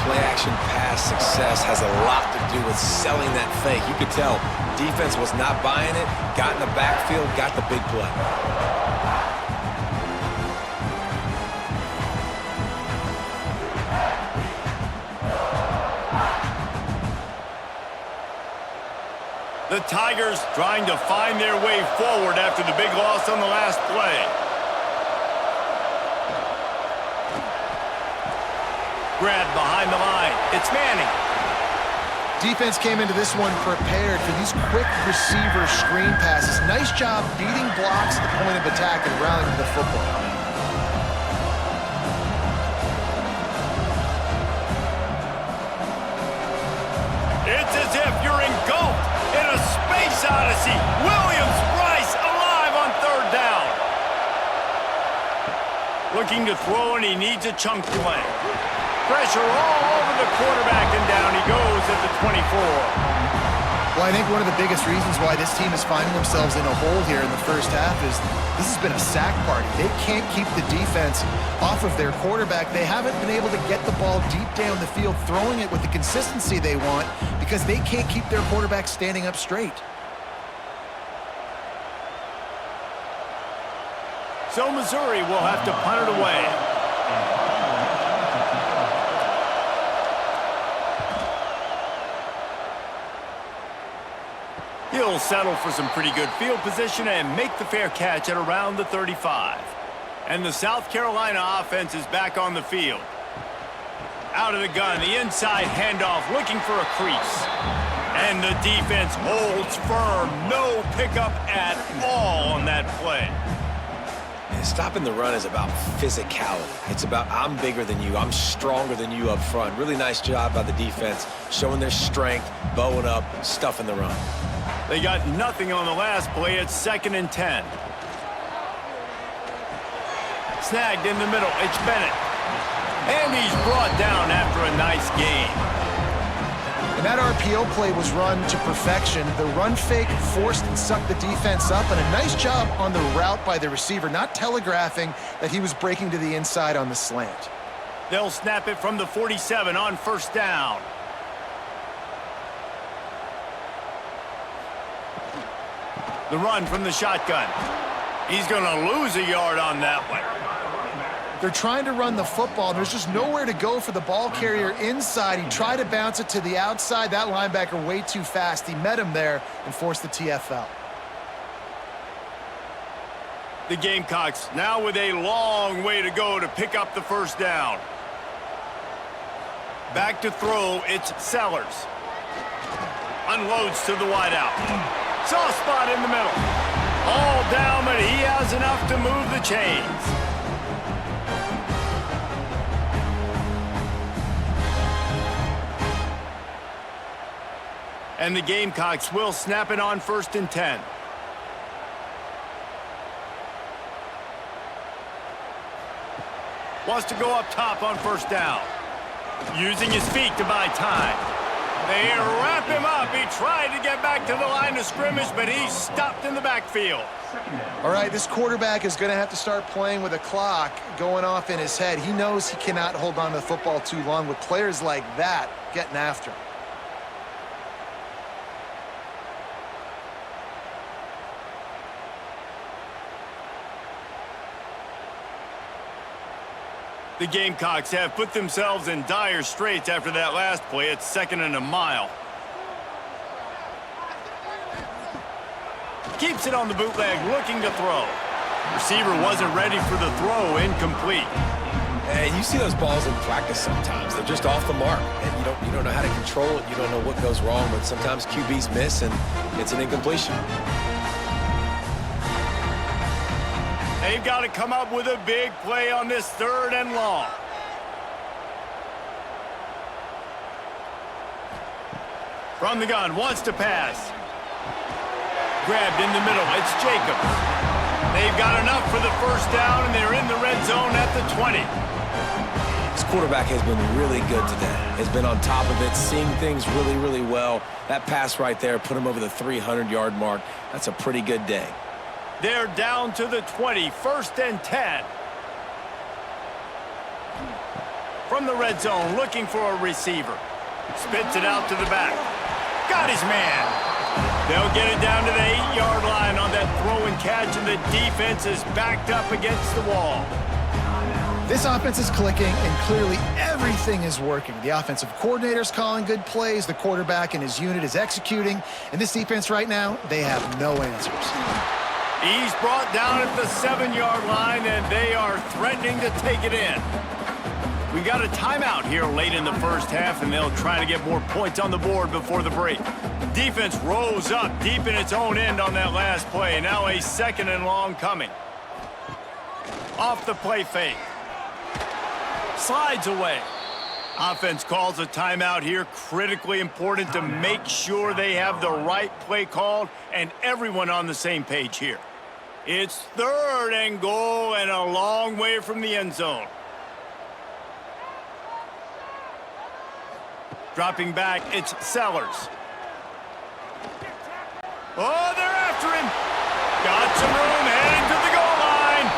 [SPEAKER 3] Play-action pass success has a lot to do with selling that fake. You could tell defense was not buying it, got in the backfield, got the big play.
[SPEAKER 1] The Tigers trying to find their way forward after the big loss on the last play. Grab behind the line. It's Manning.
[SPEAKER 2] Defense came into this one prepared for these quick receiver screen passes. Nice job beating blocks at the point of attack and rallying to the football.
[SPEAKER 1] It's as if you're engulfed in a space odyssey. Williams-Brice alive on third down. Looking to throw, and he needs a chunk play. Pressure all over the quarterback, and down he goes at the 24.
[SPEAKER 2] Well, I think one of the biggest reasons why this team is finding themselves in a hole here in the first half is this has been a sack party. They can't keep the defense off of their quarterback. They haven't been able to get the ball deep down the field, throwing it with the consistency they want because they can't keep their quarterback standing up straight.
[SPEAKER 1] So Missouri will have to punt it away. He'll settle for some pretty good field position and make the fair catch at around the 35. And the South Carolina offense is back on the field. Out of the gun, the inside handoff, looking for a crease. And the defense holds firm. No pickup at all on that play.
[SPEAKER 3] And stopping the run is about physicality. It's about I'm bigger than you, I'm stronger than you up front. Really nice job by the defense, showing their strength, bowing up, stuffing the run.
[SPEAKER 1] They got nothing on the last play. It's 2nd and 10. Snagged in the middle. It's Bennett. And he's brought down after a nice gain.
[SPEAKER 2] And that RPO play was run to perfection. The run fake forced and sucked the defense up, and a nice job on the route by the receiver, not telegraphing that he was breaking to the inside on the slant.
[SPEAKER 1] They'll snap it from the 47 on first down. The run from the shotgun. He's going to lose a yard on that one.
[SPEAKER 2] They're trying to run the football, and there's just nowhere to go for the ball carrier inside. He tried to bounce it to the outside. That linebacker way too fast. He met him there and forced the TFL.
[SPEAKER 1] The Gamecocks now with a long way to go to pick up the first down. Back to throw, it's Sellers. Unloads to the wideout. Soft spot in the middle. All down, but he has enough to move the chains. And the Gamecocks will snap it on 1st and 10. Wants to go up top on first down. Using his feet to buy time. They wrap him up. He tried to get back to the line of scrimmage, but he's stopped in the backfield.
[SPEAKER 2] All right, this quarterback is going to have to start playing with a clock going off in his head. He knows he cannot hold on to the football too long with players like that getting after him.
[SPEAKER 1] The Gamecocks have put themselves in dire straits after that last play. It's 2nd and a mile. Keeps it on the bootleg, looking to throw. Receiver wasn't ready for the throw, incomplete.
[SPEAKER 3] And you see those balls in practice sometimes. They're just off the mark. And you don't know how to control it. You don't know what goes wrong, but sometimes QBs miss, and it's an incompletion.
[SPEAKER 1] They've got to come up with a big play on this 3rd and long. From the gun, wants to pass. Grabbed in the middle, it's Jacobs. They've got enough for the first down, and they're in the red zone at the 20.
[SPEAKER 3] This quarterback has been really good today. Has been on top of it, seeing things really, really well. That pass right there put him over the 300-yard mark. That's a pretty good day.
[SPEAKER 1] They're down to the 20, 1st and 10. From the red zone, looking for a receiver. Spits it out to the back. Got his man. They'll get it down to the 8-yard line on that throw and catch, and the defense is backed up against the wall.
[SPEAKER 2] This offense is clicking, and clearly everything is working. The offensive coordinator's calling good plays. The quarterback and his unit is executing. And this defense right now, they have no answers.
[SPEAKER 1] He's brought down at the 7-yard line, and they are threatening to take it in. We got a timeout here late in the first half, and they'll try to get more points on the board before the break. Defense rose up deep in its own end on that last play. Now a 2nd and long coming. Off the play fake. Slides away. Offense calls a timeout here. Critically important to make sure they have the right play called and everyone on the same page here. It's 3rd and goal and a long way from the end zone. Dropping back, it's Sellers. Oh, they're after him. Got some room, heading to the goal line.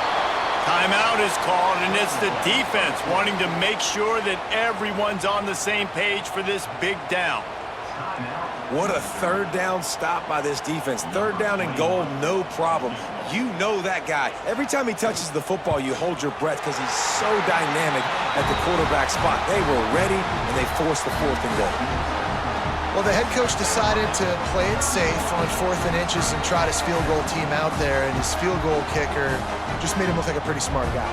[SPEAKER 1] Timeout is called, and it's the defense wanting to make sure that everyone's on the same page for this big down.
[SPEAKER 3] What a 3rd down stop by this defense. 3rd down and goal, no problem. You know that guy. Every time he touches the football, you hold your breath because he's so dynamic at the quarterback spot. They were ready, and they forced the 4th and goal.
[SPEAKER 2] Well, the head coach decided to play it safe on 4th and inches and trot his field goal team out there, and his field goal kicker just made him look like a pretty smart guy.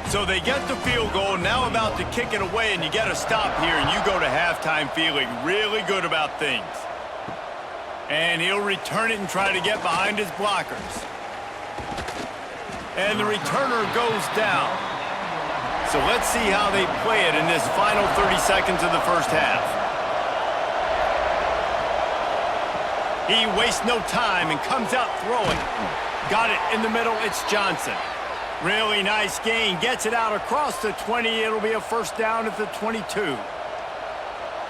[SPEAKER 1] So they get the field goal, now about to kick it away, and you get a stop here, and you go to halftime feeling really good about things. And he'll return it and try to get behind his blockers. And the returner goes down. So let's see how they play it in this final 30 seconds of the first half. He wastes no time and comes out throwing. Got it in the middle, it's Johnson. Really nice gain, gets it out across the 20. It'll be a 1st down at the 22.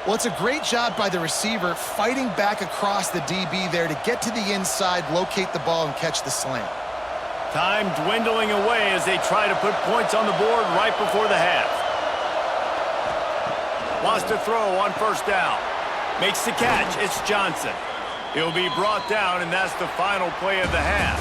[SPEAKER 2] Well, it's a great job by the receiver fighting back across the DB there to get to the inside, locate the ball, and catch the slant.
[SPEAKER 1] Time dwindling away as they try to put points on the board right before the half. Wants to throw on 1st down. Makes the catch, it's Johnson. He'll be brought down, and that's the final play of the half.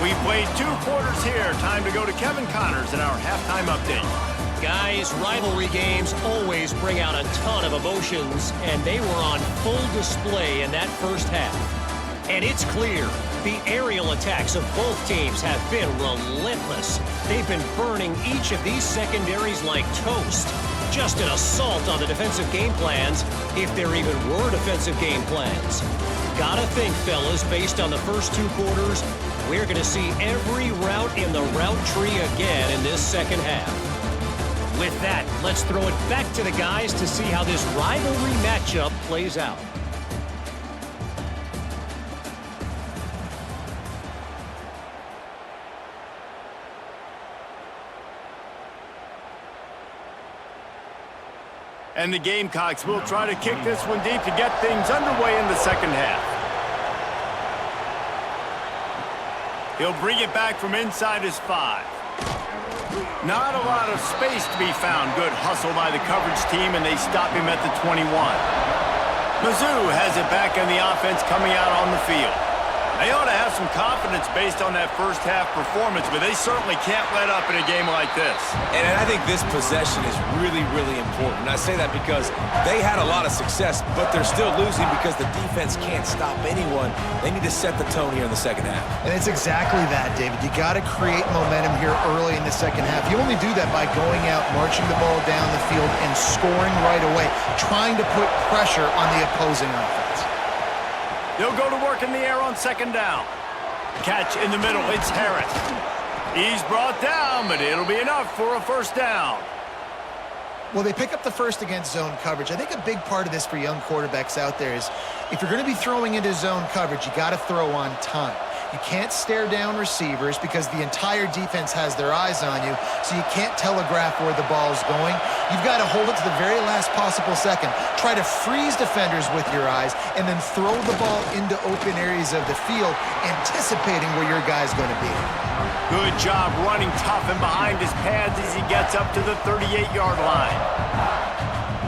[SPEAKER 1] We've played 2 quarters here. Time to go to Kevin Connors in our halftime update.
[SPEAKER 4] Guys, rivalry games always bring out a ton of emotions, and they were on full display in that first half. And it's clear, the aerial attacks of both teams have been relentless. They've been burning each of these secondaries like toast. Just an assault on the defensive game plans, if there even were defensive game plans. Gotta think, fellas, based on the first 2 quarters, we're going to see every route in the route tree again in this second half. With that, let's throw it back to the guys to see how this rivalry matchup plays out.
[SPEAKER 1] And the Gamecocks will try to kick this one deep to get things underway in the second half. He'll bring it back from inside his 5. Not a lot of space to be found. Good hustle by the coverage team, and they stop him at the 21. Mizzou has it back in the offense coming out on the field. They ought to have some confidence based on that first half performance, but they certainly can't let up in a game like this.
[SPEAKER 3] And I think this possession is really, really important. I say that because they had a lot of success, but they're still losing because the defense can't stop anyone. They need to set the tone here in the second half.
[SPEAKER 2] And it's exactly that, David. You got to create momentum here early in the second half. You only do that by going out, marching the ball down the field, and scoring right away, trying to put pressure on the opposing offense.
[SPEAKER 1] They'll go to work in the air on 2nd down. Catch in the middle, it's Harris. He's brought down, but it'll be enough for a 1st down.
[SPEAKER 2] Well, they pick up the first against zone coverage. I think a big part of this for young quarterbacks out there is if you're going to be throwing into zone coverage, you got to throw on time. You can't stare down receivers because the entire defense has their eyes on you, so you can't telegraph where the ball is going. You've got to hold it to the very last possible second. Try to freeze defenders with your eyes, and then throw the ball into open areas of the field, anticipating where your guy's going to be.
[SPEAKER 1] Good job running tough and behind his pads as he gets up to the 38-yard line.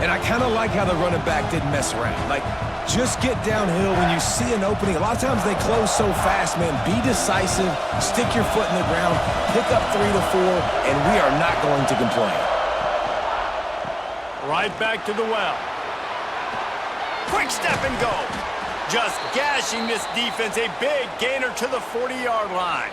[SPEAKER 3] And I kind of like how the running back didn't mess around. Like, just get downhill when you see an opening. A lot of times they close so fast, man. Be decisive, stick your foot in the ground, pick up 3 to 4, and we are not going to complain.
[SPEAKER 1] Right back to the well. Quick step and go. Just gashing this defense, a big gainer to the 40-yard line.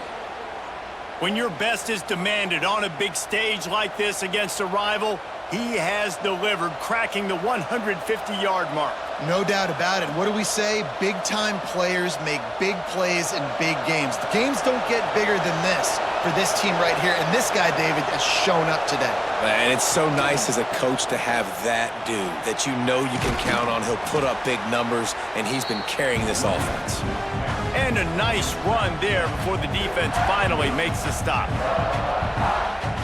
[SPEAKER 1] When your best is demanded on a big stage like this against a rival, he has delivered, cracking the 150-yard mark.
[SPEAKER 2] No doubt about it. What do we say? Big-time players make big plays in big games. The games don't get bigger than this for this team right here, and this guy, David, has shown up today.
[SPEAKER 3] And it's so nice as a coach to have that dude that you know you can count on. He'll put up big numbers, and he's been carrying this offense.
[SPEAKER 1] And a nice run there before the defense finally makes the stop.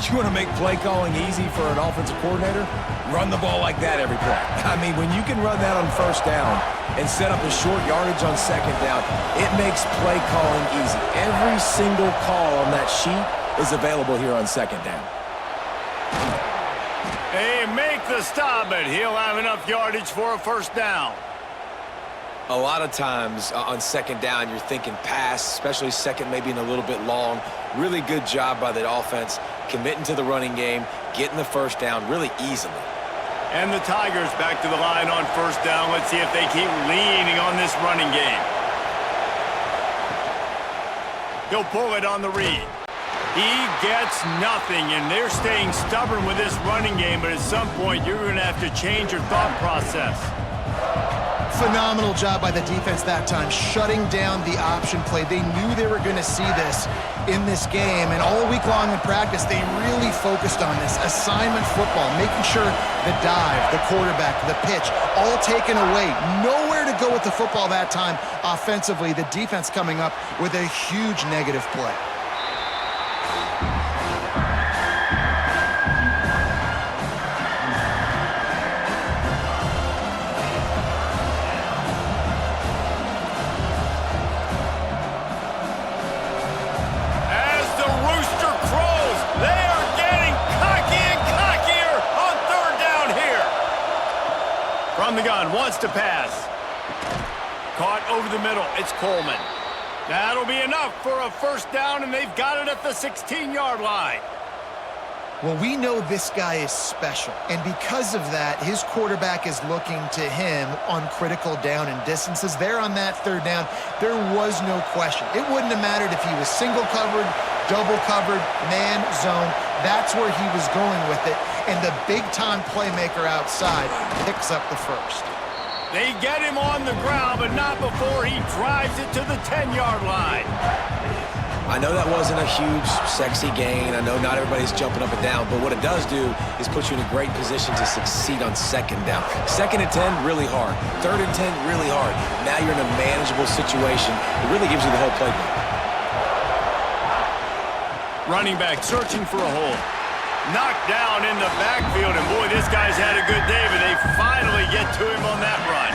[SPEAKER 3] You want to make play calling easy for an offensive coordinator? Run the ball like that every play. I mean, when you can run that on first down and set up a short yardage on second down, it makes play calling easy. Every single call on that sheet is available here on second down.
[SPEAKER 1] They make the stop, but he'll have enough yardage for a first down.
[SPEAKER 3] A lot of times on second down, you're thinking pass, especially second maybe in a little bit long. Really good job by the offense, committing to the running game, getting the first down really easily.
[SPEAKER 1] And the Tigers back to the line on first down. Let's see if they keep leaning on this running game. He'll pull it on the read. He gets nothing, and they're staying stubborn with this running game, but at some point you're going to have to change your thought process.
[SPEAKER 2] Phenomenal job by the defense that time, shutting down the option play. They knew they were going to see this in this game, and all week long in practice, they really focused on this assignment football, making sure the dive, the quarterback, the pitch, all taken away. Nowhere to go with the football that time offensively. The defense coming up with a huge negative play.
[SPEAKER 1] From the gun, wants to pass. Caught over the middle, it's Coleman. That'll be enough for a first down, and they've got it at the 16-yard line.
[SPEAKER 2] Well, we know this guy is special, and because of that, his quarterback is looking to him on critical down and distances. There on that third down, there was no question. It wouldn't have mattered if he was single covered, double covered, man, zone. That's where he was going with it, and the big-time playmaker outside picks up the first.
[SPEAKER 1] They get him on the ground, but not before he drives it to the 10-yard line.
[SPEAKER 3] I know that wasn't a huge, sexy gain. I know not everybody's jumping up and down, but what it does do is put you in a great position to succeed on second down. Second and 10, really hard. Third and 10, really hard. Now you're in a manageable situation. It really gives you the whole playbook.
[SPEAKER 1] Running back searching for a hole. Knocked down in the backfield, and boy, this guy's had a good day, but they finally get to him on that run.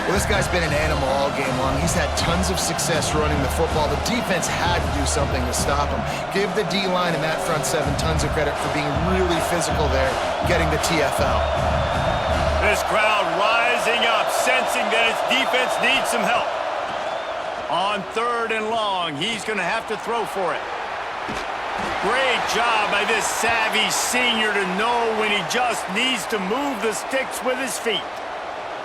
[SPEAKER 2] Well, this guy's been an animal all game long. He's had tons of success running the football. The defense had to do something to stop him. Give the D-line and that front seven tons of credit for being really physical there, getting the TFL.
[SPEAKER 1] This crowd rising up, sensing that its defense needs some help. On third and long, he's going to have to throw for it. Great job by this savvy senior to know when he just needs to move the sticks with his feet.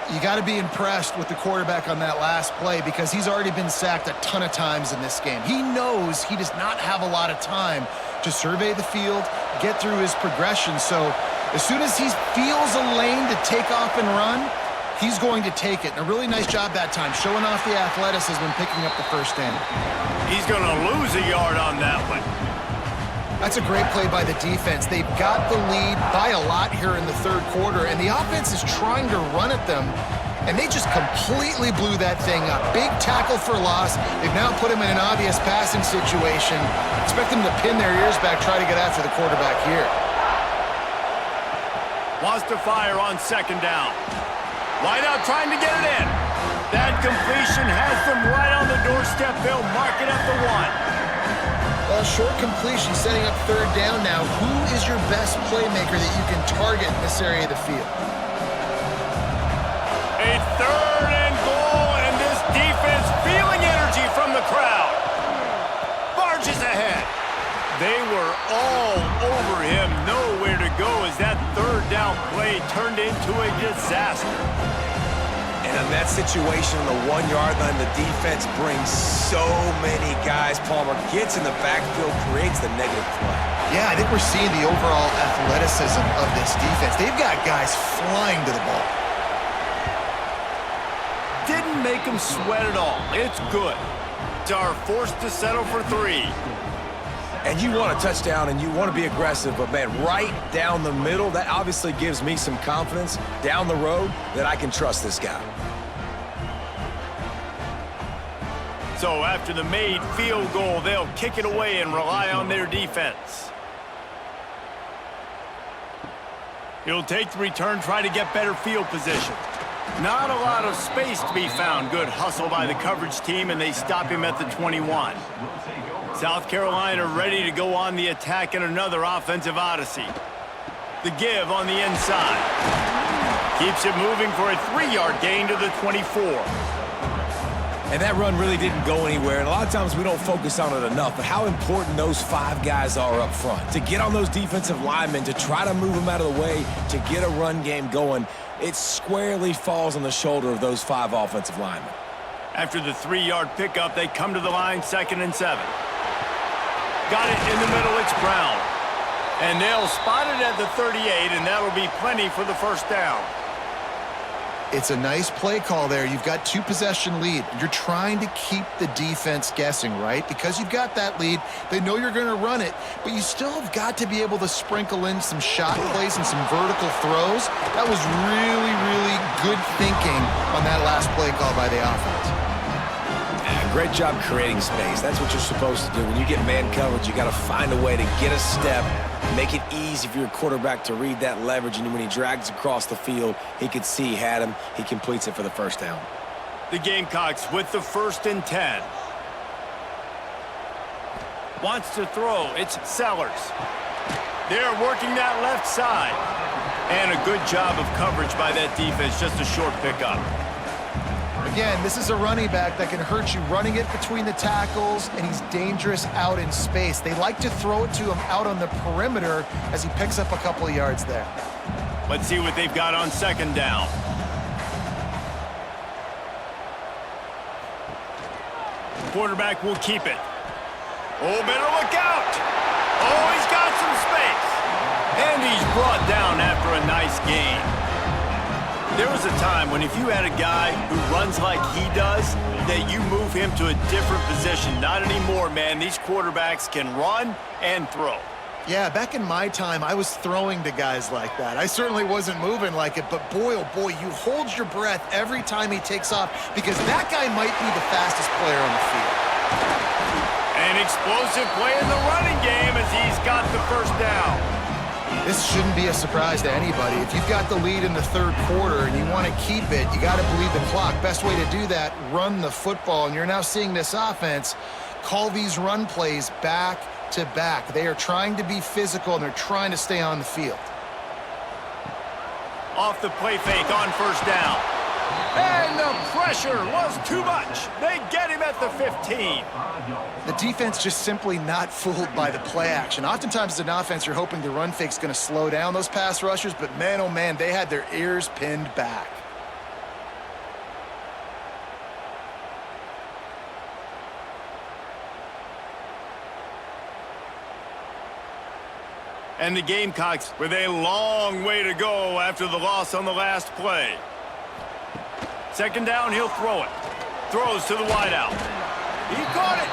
[SPEAKER 2] You got to be impressed with the quarterback on that last play because he's already been sacked a ton of times in this game. He knows he does not have a lot of time to survey the field, get through his progression. So as soon as he feels a lane to take off and run, he's going to take it. And a really nice job that time, showing off the athleticism and picking up the first down.
[SPEAKER 1] He's going to lose a yard on that one.
[SPEAKER 2] That's a great play by the defense. They've got the lead by a lot here in the third quarter, and the offense is trying to run at them. And they just completely blew that thing up. Big tackle for loss. They've now put him in an obvious passing situation. Expect them to pin their ears back, try to get after the quarterback here.
[SPEAKER 1] Wants to fire on second down. Wide out trying to get it in. That completion has them right on the doorstep. They'll mark it at the 1.
[SPEAKER 2] Well, short completion setting up third down now. Who is your best playmaker that you can target in this area of the field?
[SPEAKER 1] A 3rd and goal, and this defense feeling energy from the crowd. Barges ahead. They were all over him. Nowhere to go as that 3rd down play turned into a disaster.
[SPEAKER 3] And in that situation on the 1-yard line, the defense brings so many guys. Palmer gets in the backfield, creates the negative play.
[SPEAKER 2] Yeah, I think we're seeing the overall athleticism of this defense. They've got guys flying to the ball.
[SPEAKER 1] Didn't make him sweat at all. It's good. Are forced to settle for 3.
[SPEAKER 3] And you want a touchdown and you want to be aggressive, but man, right down the middle, that obviously gives me some confidence down the road that I can trust this guy.
[SPEAKER 1] So after the made field goal, they'll kick it away and rely on their defense. He'll take the return, try to get better field position. Not a lot of space to be found. Good hustle by the coverage team, and they stop him at the 21. South Carolina ready to go on the attack in another offensive odyssey. The give on the inside. Keeps it moving for a 3-yard gain to the 24.
[SPEAKER 3] And that run really didn't go anywhere, and a lot of times we don't focus on it enough, but how important those 5 guys are up front. To get on those defensive linemen, to try to move them out of the way, to get a run game going, it squarely falls on the shoulder of those 5 offensive linemen.
[SPEAKER 1] After the 3-yard pickup, they come to the line, 2nd and 7. Got it in the middle, it's Brown. And they'll spot it at the 38, and that'll be plenty for the first down.
[SPEAKER 2] It's a nice play call there. You've got 2-possession lead. You're trying to keep the defense guessing, right? Because you've got that lead, they know you're going to run it, but you still have got to be able to sprinkle in some shot plays and some vertical throws. That was really, really good thinking on that last play call by the offense.
[SPEAKER 3] Great job creating space. That's what you're supposed to do. When you get man coverage, you got to find a way to get a step, make it easy for your quarterback to read that leverage, and when he drags across the field, he could see he had him. He completes it for the first down.
[SPEAKER 1] The Gamecocks with the 1st and 10. Wants to throw. It's Sellers. They're working that left side. And a good job of coverage by that defense. Just a short pickup.
[SPEAKER 2] Again, this is a running back that can hurt you running it between the tackles, and he's dangerous out in space. They like to throw it to him out on the perimeter as he picks up a couple of yards there.
[SPEAKER 1] Let's see what they've got on 2nd down. Quarterback will keep it. Oh, better look out. Oh, he's got some space. And he's brought down after a nice gain. There was a time when if you had a guy who runs like he does, that you move him to a different position. Not anymore, man. These quarterbacks can run and throw.
[SPEAKER 2] Yeah, back in my time, I was throwing to guys like that. I certainly wasn't moving like it, but boy, oh boy, you hold your breath every time he takes off because that guy might be the fastest player on the field.
[SPEAKER 1] An explosive play in the running game as he's got the first down.
[SPEAKER 2] This shouldn't be a surprise to anybody. If you've got the lead in the 3rd quarter and you want to keep it, you got to bleed the clock. Best way to do that, run the football. And you're now seeing this offense call these run plays back to back. They are trying to be physical, and they're trying to stay on the field.
[SPEAKER 1] Off the play fake on first down. And the pressure was too much. They get him at the 15.
[SPEAKER 2] The defense just simply not fooled by the play action. Oftentimes as an offense, you're hoping the run fake's going to slow down those pass rushers, but man, oh man, they had their ears pinned back.
[SPEAKER 1] And the Gamecocks with a long way to go after the loss on the last play. 2nd down, he'll throw it. Throws to the wideout. He caught it.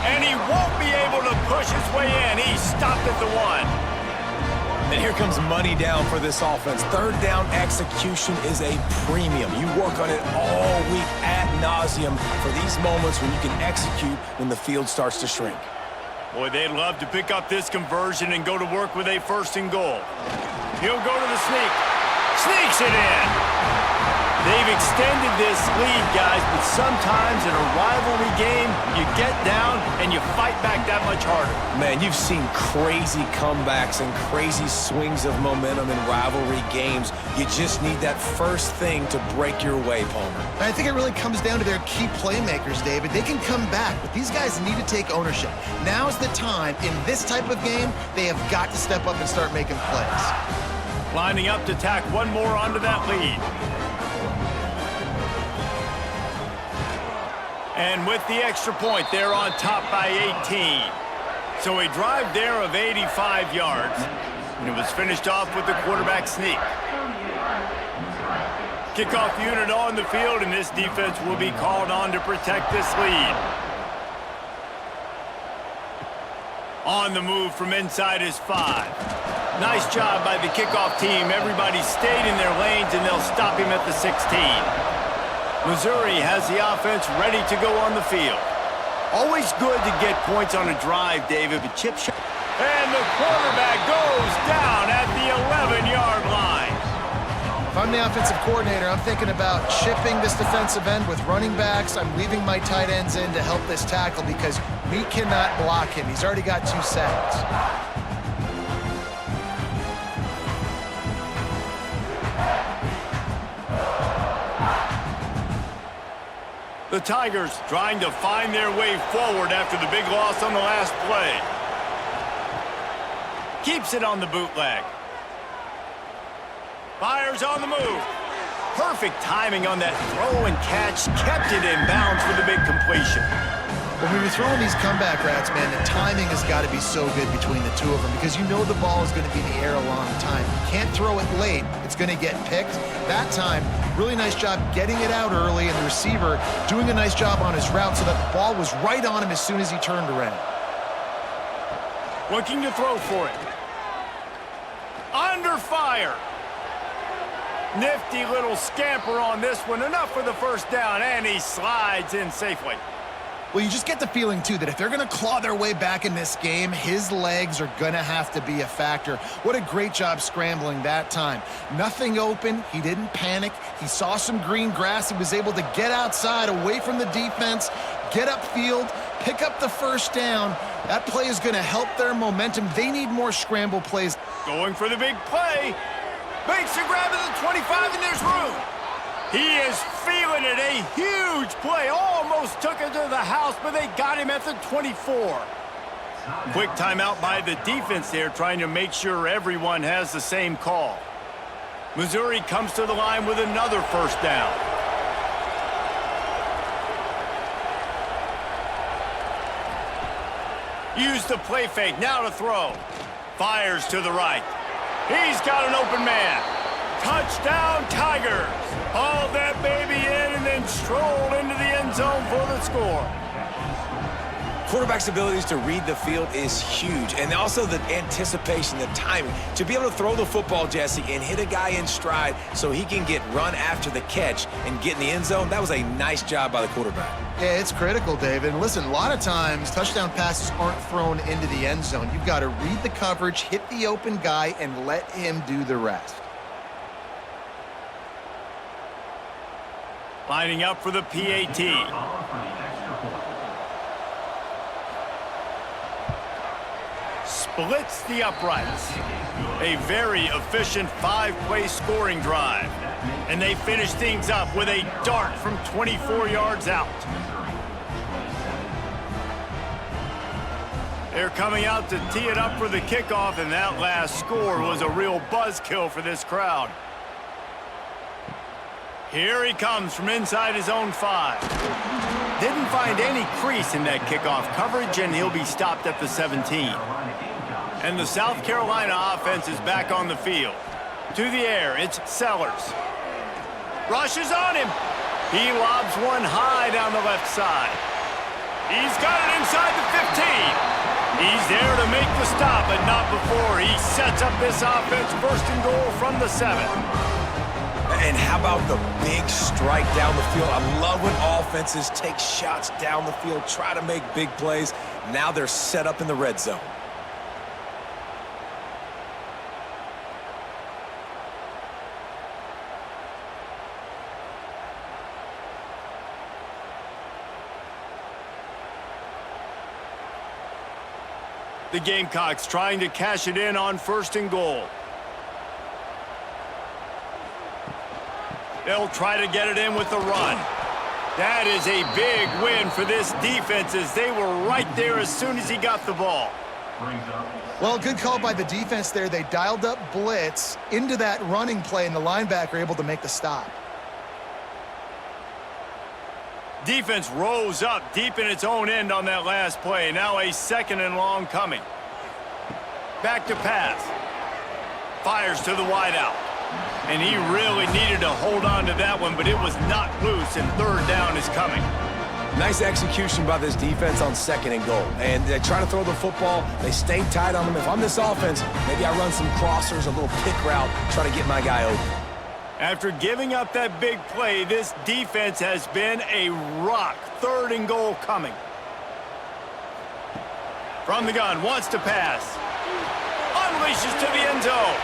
[SPEAKER 1] And he won't be able to push his way in. He stopped at the 1.
[SPEAKER 3] And here comes money down for this offense. Third down execution is a premium. You work on it all week ad nauseum for these moments when you can execute when the field starts to shrink.
[SPEAKER 1] Boy, they'd love to pick up this conversion and go to work with a 1st and goal. He'll go to the sneak. Sneaks it in. They've extended this lead, guys, but sometimes in a rivalry game, you get down and you fight back that much harder.
[SPEAKER 3] Man, you've seen crazy comebacks and crazy swings of momentum in rivalry games. You just need that first thing to break your way, Palmer.
[SPEAKER 2] I think it really comes down to their key playmakers, David. They can come back, but these guys need to take ownership. Now's the time. In this type of game, they have got to step up and start making plays.
[SPEAKER 1] Lining up to tack one more onto that lead. And with the extra point, they're on top by 18. So a drive there of 85 yards. And it was finished off with the quarterback sneak. Kickoff unit on the field, and this defense will be called on to protect this lead. On the move from inside is 5. Nice job by the kickoff team. Everybody stayed in their lanes, and they'll stop him at the 16. Missouri has the offense ready to go on the field. Always good to get points on a drive, David, but chip shot. And the quarterback goes down at the 11-yard line.
[SPEAKER 2] If I'm the offensive coordinator, I'm thinking about chipping this defensive end with running backs. I'm leaving my tight ends in to help this tackle because we cannot block him. He's already got 2 sacks.
[SPEAKER 1] The Tigers trying to find their way forward after the big loss on the last play. Keeps it on the bootleg. Fires on the move. Perfect timing on that throw and catch. Kept it in bounds for the big completion.
[SPEAKER 2] When we were throwing these comeback routes, man, the timing has got to be so good between the two of them because you know the ball is going to be in the air a long time. You can't throw it late. It's going to get picked. That time, really nice job getting it out early, and the receiver doing a nice job on his route so that the ball was right on him as soon as he turned around.
[SPEAKER 1] Looking to throw for it. Under fire. Nifty little scamper on this one. Enough for the 1st down, and he slides in safely.
[SPEAKER 2] Well, you just get the feeling, too, that if they're going to claw their way back in this game, his legs are going to have to be a factor. What a great job scrambling that time. Nothing open. He didn't panic. He saw some green grass. He was able to get outside, away from the defense, get upfield, pick up the 1st down. That play is going to help their momentum. They need more scramble plays.
[SPEAKER 1] Going for the big play. Makes a grab at the 25, and there's room. He is feeling it. A huge play. Almost took it to the house, but they got him at the 24. Quick timeout by the defense there, trying to make sure everyone has the same call. Missouri comes to the line with another 1st down. Use the play fake. Now to throw. Fires to the right. He's got an open man. Touchdown, Tigers. Hauled that baby in and then strolled into the end zone for the score.
[SPEAKER 3] Quarterback's abilities to read the field is huge, and also the anticipation, the timing. To be able to throw the football, Jesse, and hit a guy in stride so he can get run after the catch and get in the end zone, that was a nice job by the quarterback.
[SPEAKER 2] Yeah, it's critical, David. And listen, a lot of times touchdown passes aren't thrown into the end zone. You've got to read the coverage, hit the open guy, and let him do the rest.
[SPEAKER 1] Lining up for the PAT. Splits the uprights. A very efficient 5-play scoring drive. And they finish things up with a dart from 24 yards out. They're coming out to tee it up for the kickoff, and that last score was a real buzzkill for this crowd. Here he comes from inside his own 5. Didn't find any crease in that kickoff coverage, and he'll be stopped at the 17. And the South Carolina offense is back on the field. To the air, it's Sellers. Rushes on him. He lobs one high down the left side. He's got it inside the 15. He's there to make the stop, but not before. He sets up this offense first and goal from the 7.
[SPEAKER 3] And how about the big strike down the field? I love when offenses take shots down the field, try to make big plays. Now they're set up in the red zone.
[SPEAKER 1] The Gamecocks trying to cash it in on first and goal. They'll try to get it in with the run. That is a big win for this defense as they were right there as soon as he got the ball.
[SPEAKER 2] Well, good call by the defense there. They dialed up blitz into that running play, and the linebacker able to make the stop.
[SPEAKER 1] Defense rose up deep in its own end on that last play. Now a 2nd and long coming. Back to pass. Fires to the wideout. And he really needed to hold on to that one, but it was not loose, and 3rd down is coming.
[SPEAKER 3] Nice execution by this defense on 2nd and goal. And they try to throw the football. They stay tight on them. If I'm this offense, maybe I run some crossers, a little pick route, try to get my guy open.
[SPEAKER 1] After giving up that big play, this defense has been a rock. 3rd and goal coming. From the gun, wants to pass. Unleashes to the end zone.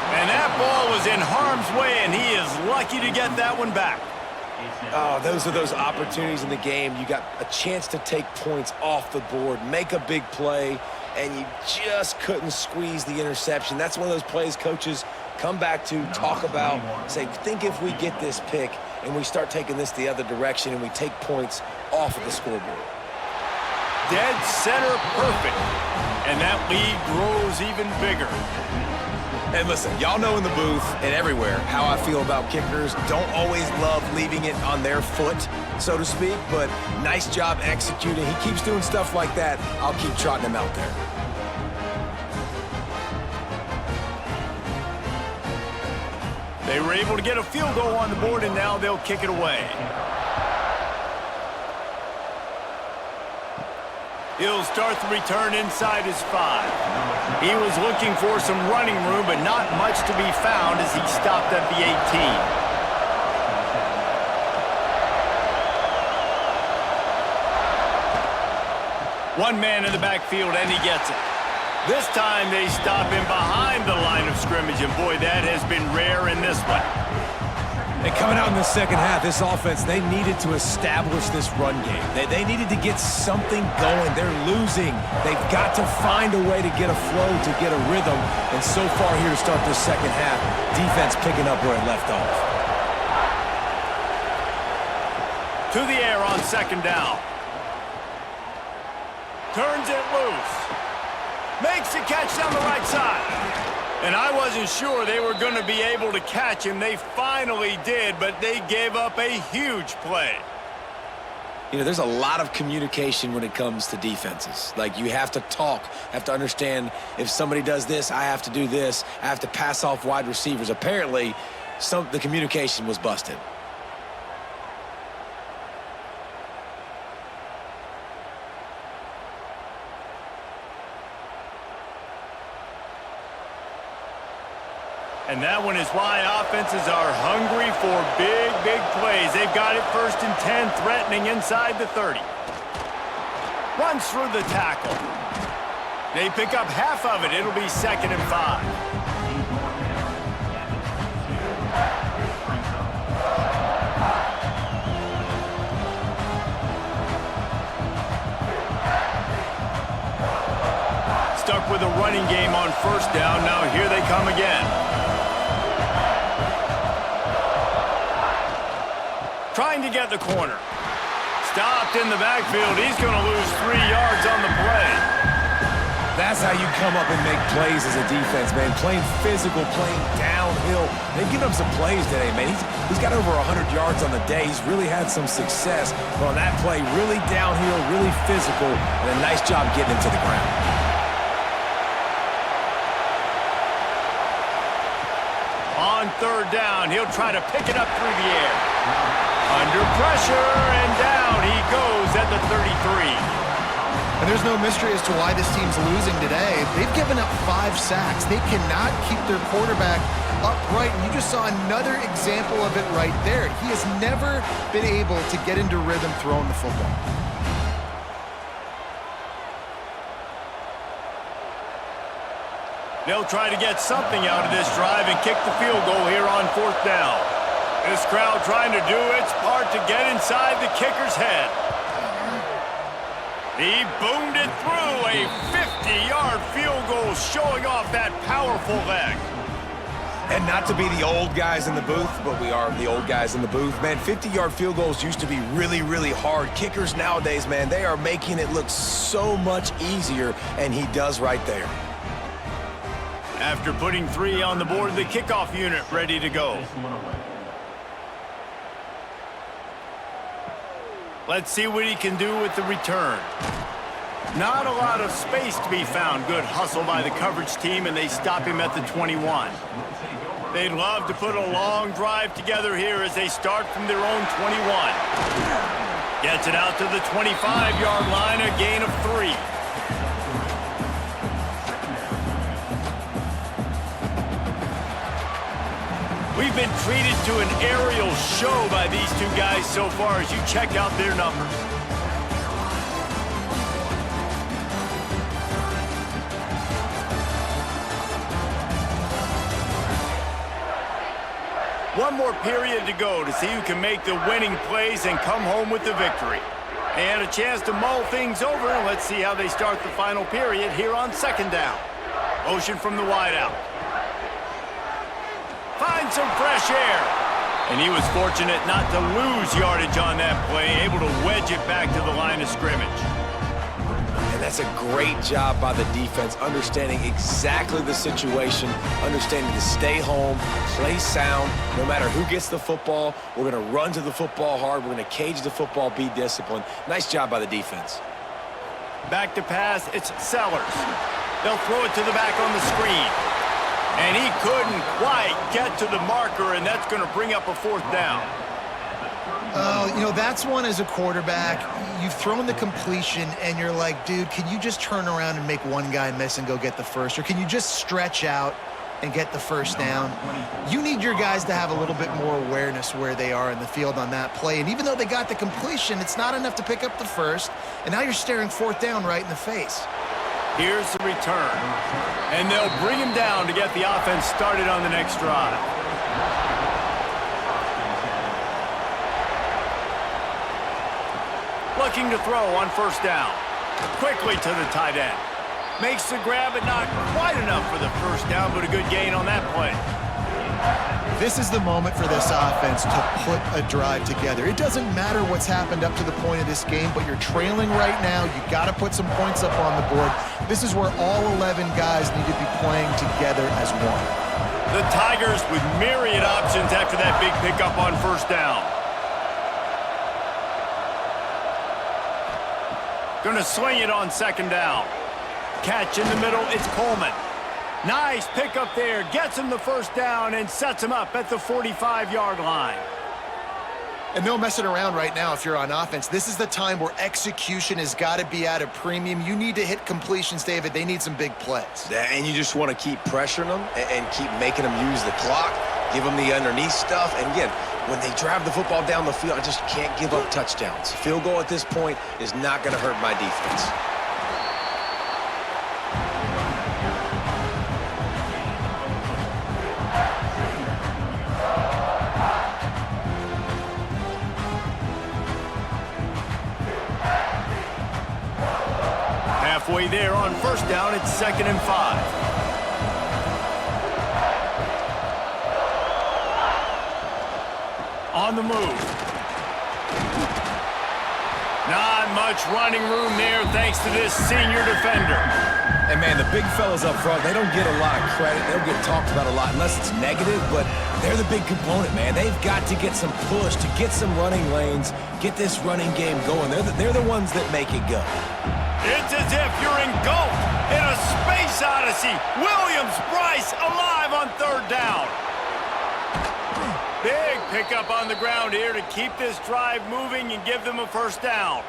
[SPEAKER 1] And that ball was in harm's way, and he is lucky to get that one back.
[SPEAKER 3] Oh, those are those opportunities in the game. You got a chance to take points off the board, make a big play, and you just couldn't squeeze the interception. That's one of those plays coaches come back to, talk about, say, think if we get this pick and we start taking this the other direction and we take points off of the scoreboard.
[SPEAKER 1] Dead center perfect. And that lead grows even bigger.
[SPEAKER 3] And listen, y'all know in the booth and everywhere how I feel about kickers. Don't always love leaving it on their foot, so to speak, but nice job executing. He keeps doing stuff like that. I'll keep trotting him out there.
[SPEAKER 1] They were able to get a field goal on the board, and now they'll kick it away. He'll start the return inside his 5. He was looking for some running room, but not much to be found as he stopped at the 18. One man in the backfield, and he gets it. This time they stop him behind the line of scrimmage, and boy, that has been rare in this one.
[SPEAKER 3] And coming out in the second half, this offense, they needed to establish this run game. They needed to get something going. They're losing. They've got to find a way to get a flow, to get a rhythm. And so far here to start this second half, defense picking up where it left off.
[SPEAKER 1] To the air on 2nd down. Turns it loose. Makes the catch down the right side. And I wasn't sure they were going to be able to catch him. They finally did, but they gave up a huge play.
[SPEAKER 3] You know, there's a lot of communication when it comes to defenses. Like, you have to talk, have to understand if somebody does this, I have to do this. I have to pass off wide receivers. Apparently, the communication was busted.
[SPEAKER 1] And that one is why offenses are hungry for big, big plays. They've got it 1st and 10, threatening inside the 30. Runs through the tackle. They pick up half of it. It'll be 2nd and 5. Stuck with a running game on 1st down. Now here they come again. Trying to get the corner. Stopped in the backfield. He's going to lose 3 yards on the play.
[SPEAKER 3] That's how you come up and make plays as a defense, man. Playing physical, playing downhill. They've given up some plays today, man. He's got over 100 yards on the day. He's really had some success. But on that play, really downhill, really physical, and a nice job getting him to the ground.
[SPEAKER 1] On 3rd down, he'll try to pick it up through the air. Under pressure, and down he goes at the 33.
[SPEAKER 2] And there's no mystery as to why this team's losing today. They've given up 5 sacks. They cannot keep their quarterback upright. And you just saw another example of it right there. He has never been able to get into rhythm throwing the football.
[SPEAKER 1] They'll try to get something out of this drive and kick the field goal here on 4th down. This crowd trying to do its part to get inside the kicker's head. He boomed it through, a 50-yard field goal showing off that powerful leg.
[SPEAKER 3] And not to be the old guys in the booth, but we are the old guys in the booth. Man, 50-yard field goals used to be really, really hard. Kickers nowadays, man, they are making it look so much easier, and he does right there.
[SPEAKER 1] After putting 3 on the board, the kickoff unit ready to go. Let's see what he can do with the return. Not a lot of space to be found. Good hustle by the coverage team, and they stop him at the 21. They'd love to put a long drive together here as they start from their own 21. Gets it out to the 25-yard line, a gain of 3. We've been treated to an aerial show by these two guys so far as you check out their numbers. One more period to go to see who can make the winning plays and come home with the victory. And a chance to mull things over. Let's see how they start the final period here on 2nd down. Motion from the wideout. Finds some fresh air. And he was fortunate not to lose yardage on that play, able to wedge it back to the line of scrimmage.
[SPEAKER 3] And that's a great job by the defense, understanding exactly the situation, understanding to stay home, play sound. No matter who gets the football, we're going to run to the football hard. We're going to cage the football, be disciplined. Nice job by the defense.
[SPEAKER 1] Back to pass, it's Sellers. They'll throw it to the back on the screen. And he couldn't quite get to the marker, and that's going to bring up a 4th down.
[SPEAKER 2] Oh, you know, that's one as a quarterback. You've thrown the completion, and you're like, dude, can you just turn around and make one guy miss and go get the first? Or can you just stretch out and get the 1st down? You need your guys to have a little bit more awareness where they are in the field on that play. And even though they got the completion, it's not enough to pick up the 1st. And now you're staring 4th down right in the face.
[SPEAKER 1] Here's the return. And they'll bring him down to get the offense started on the next drive. Looking to throw on 1st down. Quickly to the tight end. Makes the grab, but not quite enough for the 1st down, but a good gain on that play.
[SPEAKER 2] This is the moment for this offense to put a drive together. It doesn't matter what's happened up to the point of this game, but you're trailing right now. You got to put some points up on the board. This is where all 11 guys need to be playing together as one.
[SPEAKER 1] The Tigers with myriad options after that big pickup on 1st down. Going to swing it on 2nd down. Catch in the middle, it's Coleman. Nice pickup there, gets him the 1st down and sets him up at the 45-yard line.
[SPEAKER 2] And no messing around right now if you're on offense. This is the time where execution has got to be at a premium. You need to hit completions, David. They need some big plays.
[SPEAKER 3] And you just want to keep pressuring them and keep making them use the clock, give them the underneath stuff. And again, when they drive the football down the field, I just can't give up touchdowns. Field goal at this point is not going to hurt my defense.
[SPEAKER 1] Halfway there on 1st down, it's 2nd and 5. On the move. Not much running room there thanks to this senior defender.
[SPEAKER 3] And man, the big fellas up front, they don't get a lot of credit. They don't get talked about a lot unless it's negative, but they're the big component, man. They've got to get some push, to get some running lanes, get this running game going. They're the ones that make it go.
[SPEAKER 1] It's as if you're engulfed in a space odyssey. Williams-Brice alive on 3rd down. Big pickup on the ground here to keep this drive moving and give them a 1st down.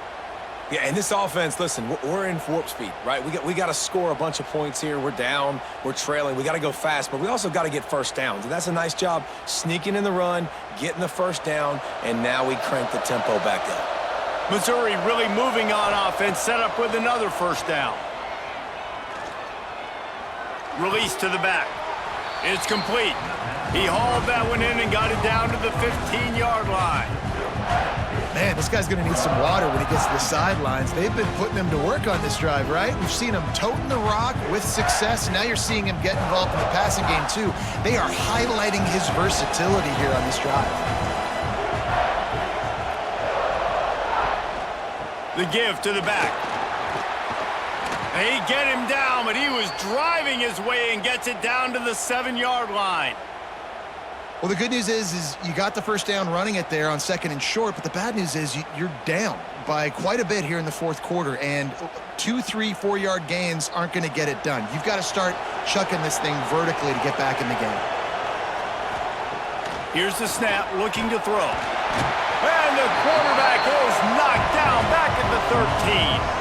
[SPEAKER 3] Yeah, and this offense, listen, we're in warp speed, right? We got to score a bunch of points here. We're down, we're trailing. We got to go fast, but we also got to get first downs. And that's a nice job sneaking in the run, getting the first down, and now we crank the tempo back up.
[SPEAKER 1] Missouri really moving on offense, set up with another first down. Release to the back. It's complete. He hauled that one in and got it down to the 15-yard line.
[SPEAKER 2] Man, this guy's going to need some water when he gets to the sidelines. They've been putting him to work on this drive, right? We've seen him toting the rock with success. Now you're seeing him get involved in the passing game, too. They are highlighting his versatility here on this drive.
[SPEAKER 1] The give to the back. They get him down, but he was driving his way and gets it down to the 7-yard line.
[SPEAKER 2] Well, the good news is you got the first down running it there on 2nd and short, but the bad news is you're down by quite a bit here in the 4th quarter, and 2, 3, 4-yard gains aren't going to get it done. You've got to start chucking this thing vertically to get back in the game.
[SPEAKER 1] Here's the snap, looking to throw. And the quarterback is knocked down back at the 13.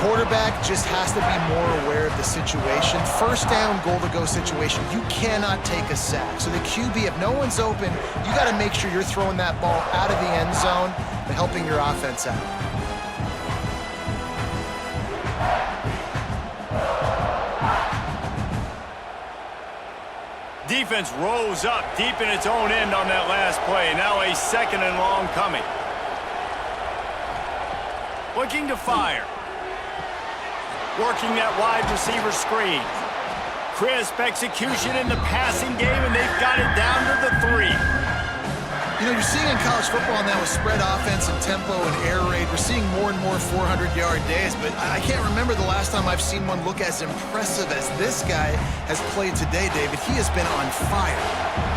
[SPEAKER 2] Quarterback just has to be more aware of the situation. First down, goal-to-go situation. You cannot take a sack. So the QB, if no one's open, you got to make sure you're throwing that ball out of the end zone and helping your offense out.
[SPEAKER 1] Defense rose up deep in its own end on that last play. Now a 2nd and long coming. Looking to fire. Working that wide receiver screen. Crisp execution in the passing game, and they've got it down to the 3.
[SPEAKER 2] You know, you're seeing in college football now with spread offense and tempo and air raid, we're seeing more and more 400-yard days, but I can't remember the last time I've seen one look as impressive as this guy has played today, David. He has been on fire.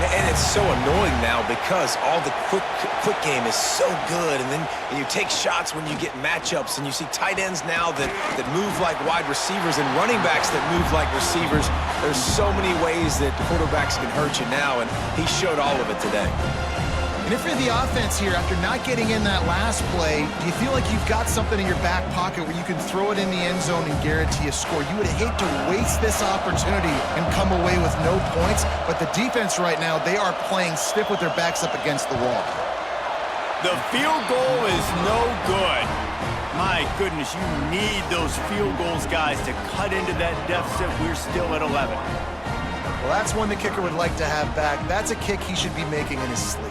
[SPEAKER 3] And it's so annoying now because all the quick game is so good, and then you take shots when you get matchups, and you see tight ends now that move like wide receivers and running backs that move like receivers. There's so many ways that quarterbacks can hurt you now, and he showed all of it today.
[SPEAKER 2] And if you're the offense here, after not getting in that last play, do you feel like you've got something in your back pocket where you can throw it in the end zone and guarantee a score? You would hate to waste this opportunity and come away with no points, but the defense right now, they are playing stiff with their backs up against the wall.
[SPEAKER 1] The field goal is no good. My goodness, you need those field goals, guys, to cut into that deficit. We're still at 11.
[SPEAKER 2] Well, that's one the kicker would like to have back. That's a kick he should be making in his sleep.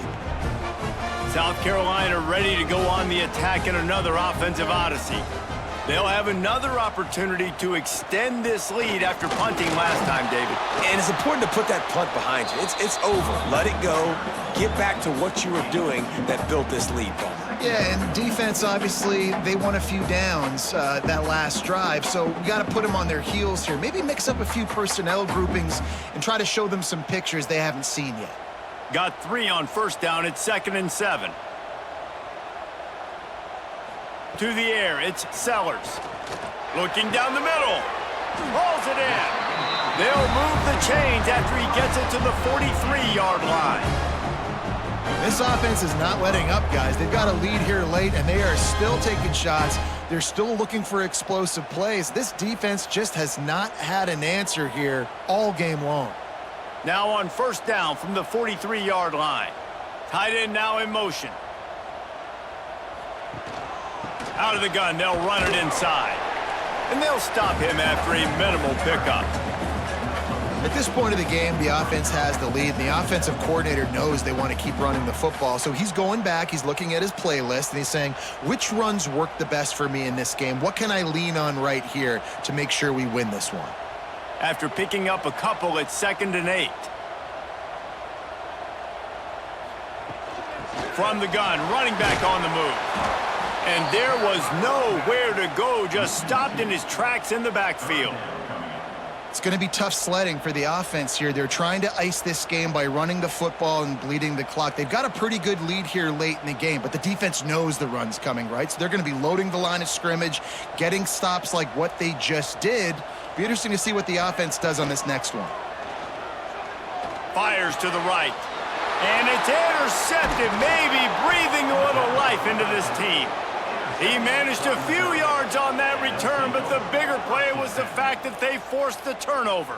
[SPEAKER 1] South Carolina ready to go on the attack in another offensive odyssey. They'll have another opportunity to extend this lead after punting last time, David.
[SPEAKER 3] And it's important to put that punt behind you. It's over. Let it go. Get back to what you were doing that built this lead, Paul.
[SPEAKER 2] Yeah, and defense, obviously, they won a few downs that last drive, so we got to put them on their heels here. Maybe mix up a few personnel groupings and try to show them some pictures they haven't seen yet.
[SPEAKER 1] Got 3 on first down. It's 2nd and 7. To the air, it's Sellers. Looking down the middle. Hauls it in. They'll move the chains after he gets it to the 43-yard line.
[SPEAKER 2] This offense is not letting up, guys. They've got a lead here late, and they are still taking shots. They're still looking for explosive plays. This defense just has not had an answer here all game long.
[SPEAKER 1] Now on first down from the 43-yard line. Tight end now in motion. Out of the gun, they'll run it inside. And they'll stop him after a minimal pickup.
[SPEAKER 2] At this point of the game, the offense has the lead, and the offensive coordinator knows they want to keep running the football. So he's going back, he's looking at his playlist, and he's saying, which runs work the best for me in this game? What can I lean on right here to make sure we win this one?
[SPEAKER 1] After picking up a couple, it's 2nd and 8. From the gun, running back on the move. And there was nowhere to go, just stopped in his tracks in the backfield.
[SPEAKER 2] It's going to be tough sledding for the offense here. They're trying to ice this game by running the football and bleeding the clock. They've got a pretty good lead here late in the game, but the defense knows the run's coming, right? So they're going to be loading the line of scrimmage, getting stops like what they just did. Be interesting to see what the offense does on this next one.
[SPEAKER 1] Fires to the right. And it's intercepted, maybe breathing a little life into this team. He managed a few yards on that return, but the bigger play was the fact that they forced the turnover.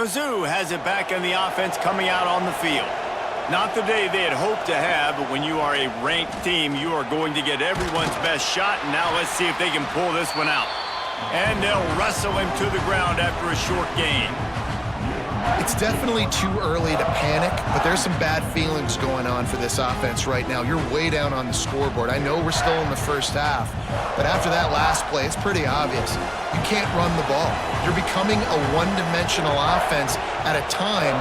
[SPEAKER 1] Mizzou has it back in the offense coming out on the field. Not the day they had hoped to have, but when you are a ranked team, you are going to get everyone's best shot, and now let's see if they can pull this one out. And they'll wrestle him to the ground after a short gain.
[SPEAKER 2] It's definitely too early to panic, but there's some bad feelings going on for this offense right now. You're way down on the scoreboard. I know we're still in the first half, but after that last play, it's pretty obvious. You can't run the ball. You're becoming a one-dimensional offense at a time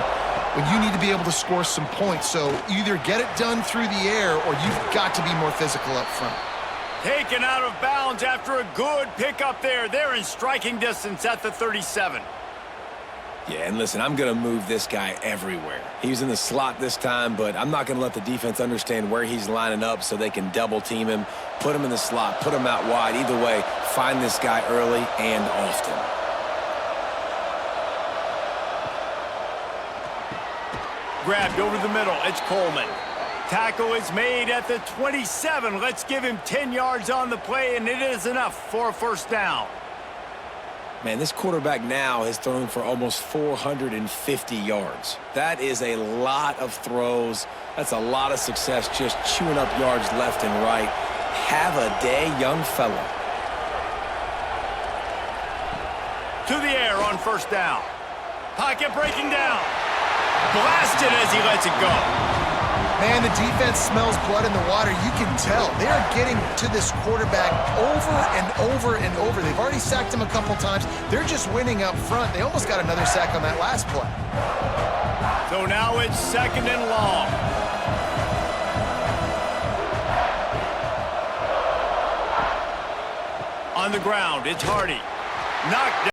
[SPEAKER 2] when you need to be able to score some points. So either get it done through the air or you've got to be more physical up front.
[SPEAKER 1] Taken out of bounds after a good pickup there. They're in striking distance at the 37.
[SPEAKER 3] Yeah, and listen, I'm going to move this guy everywhere. He's in the slot this time, but I'm not going to let the defense understand where he's lining up so they can double team him, put him in the slot, put him out wide. Either way, find this guy early and often.
[SPEAKER 1] Grabbed over the middle. It's Coleman. Tackle is made at the 27. Let's give him 10 yards on the play, and it is enough for a first down.
[SPEAKER 3] Man, this quarterback now has thrown for almost 450 yards. That is a lot of throws. That's a lot of success just chewing up yards left and right. Have a day, young fella.
[SPEAKER 1] To the air on first down. Pocket breaking down. Blasted as he lets it go.
[SPEAKER 2] Man, the defense smells blood in the water. You can tell. They are getting to this quarterback over and over and over. They've already sacked him a couple times. They're just winning up front. They almost got another sack on that last play.
[SPEAKER 1] So now it's second and long. On the ground, it's Hardy. Knocked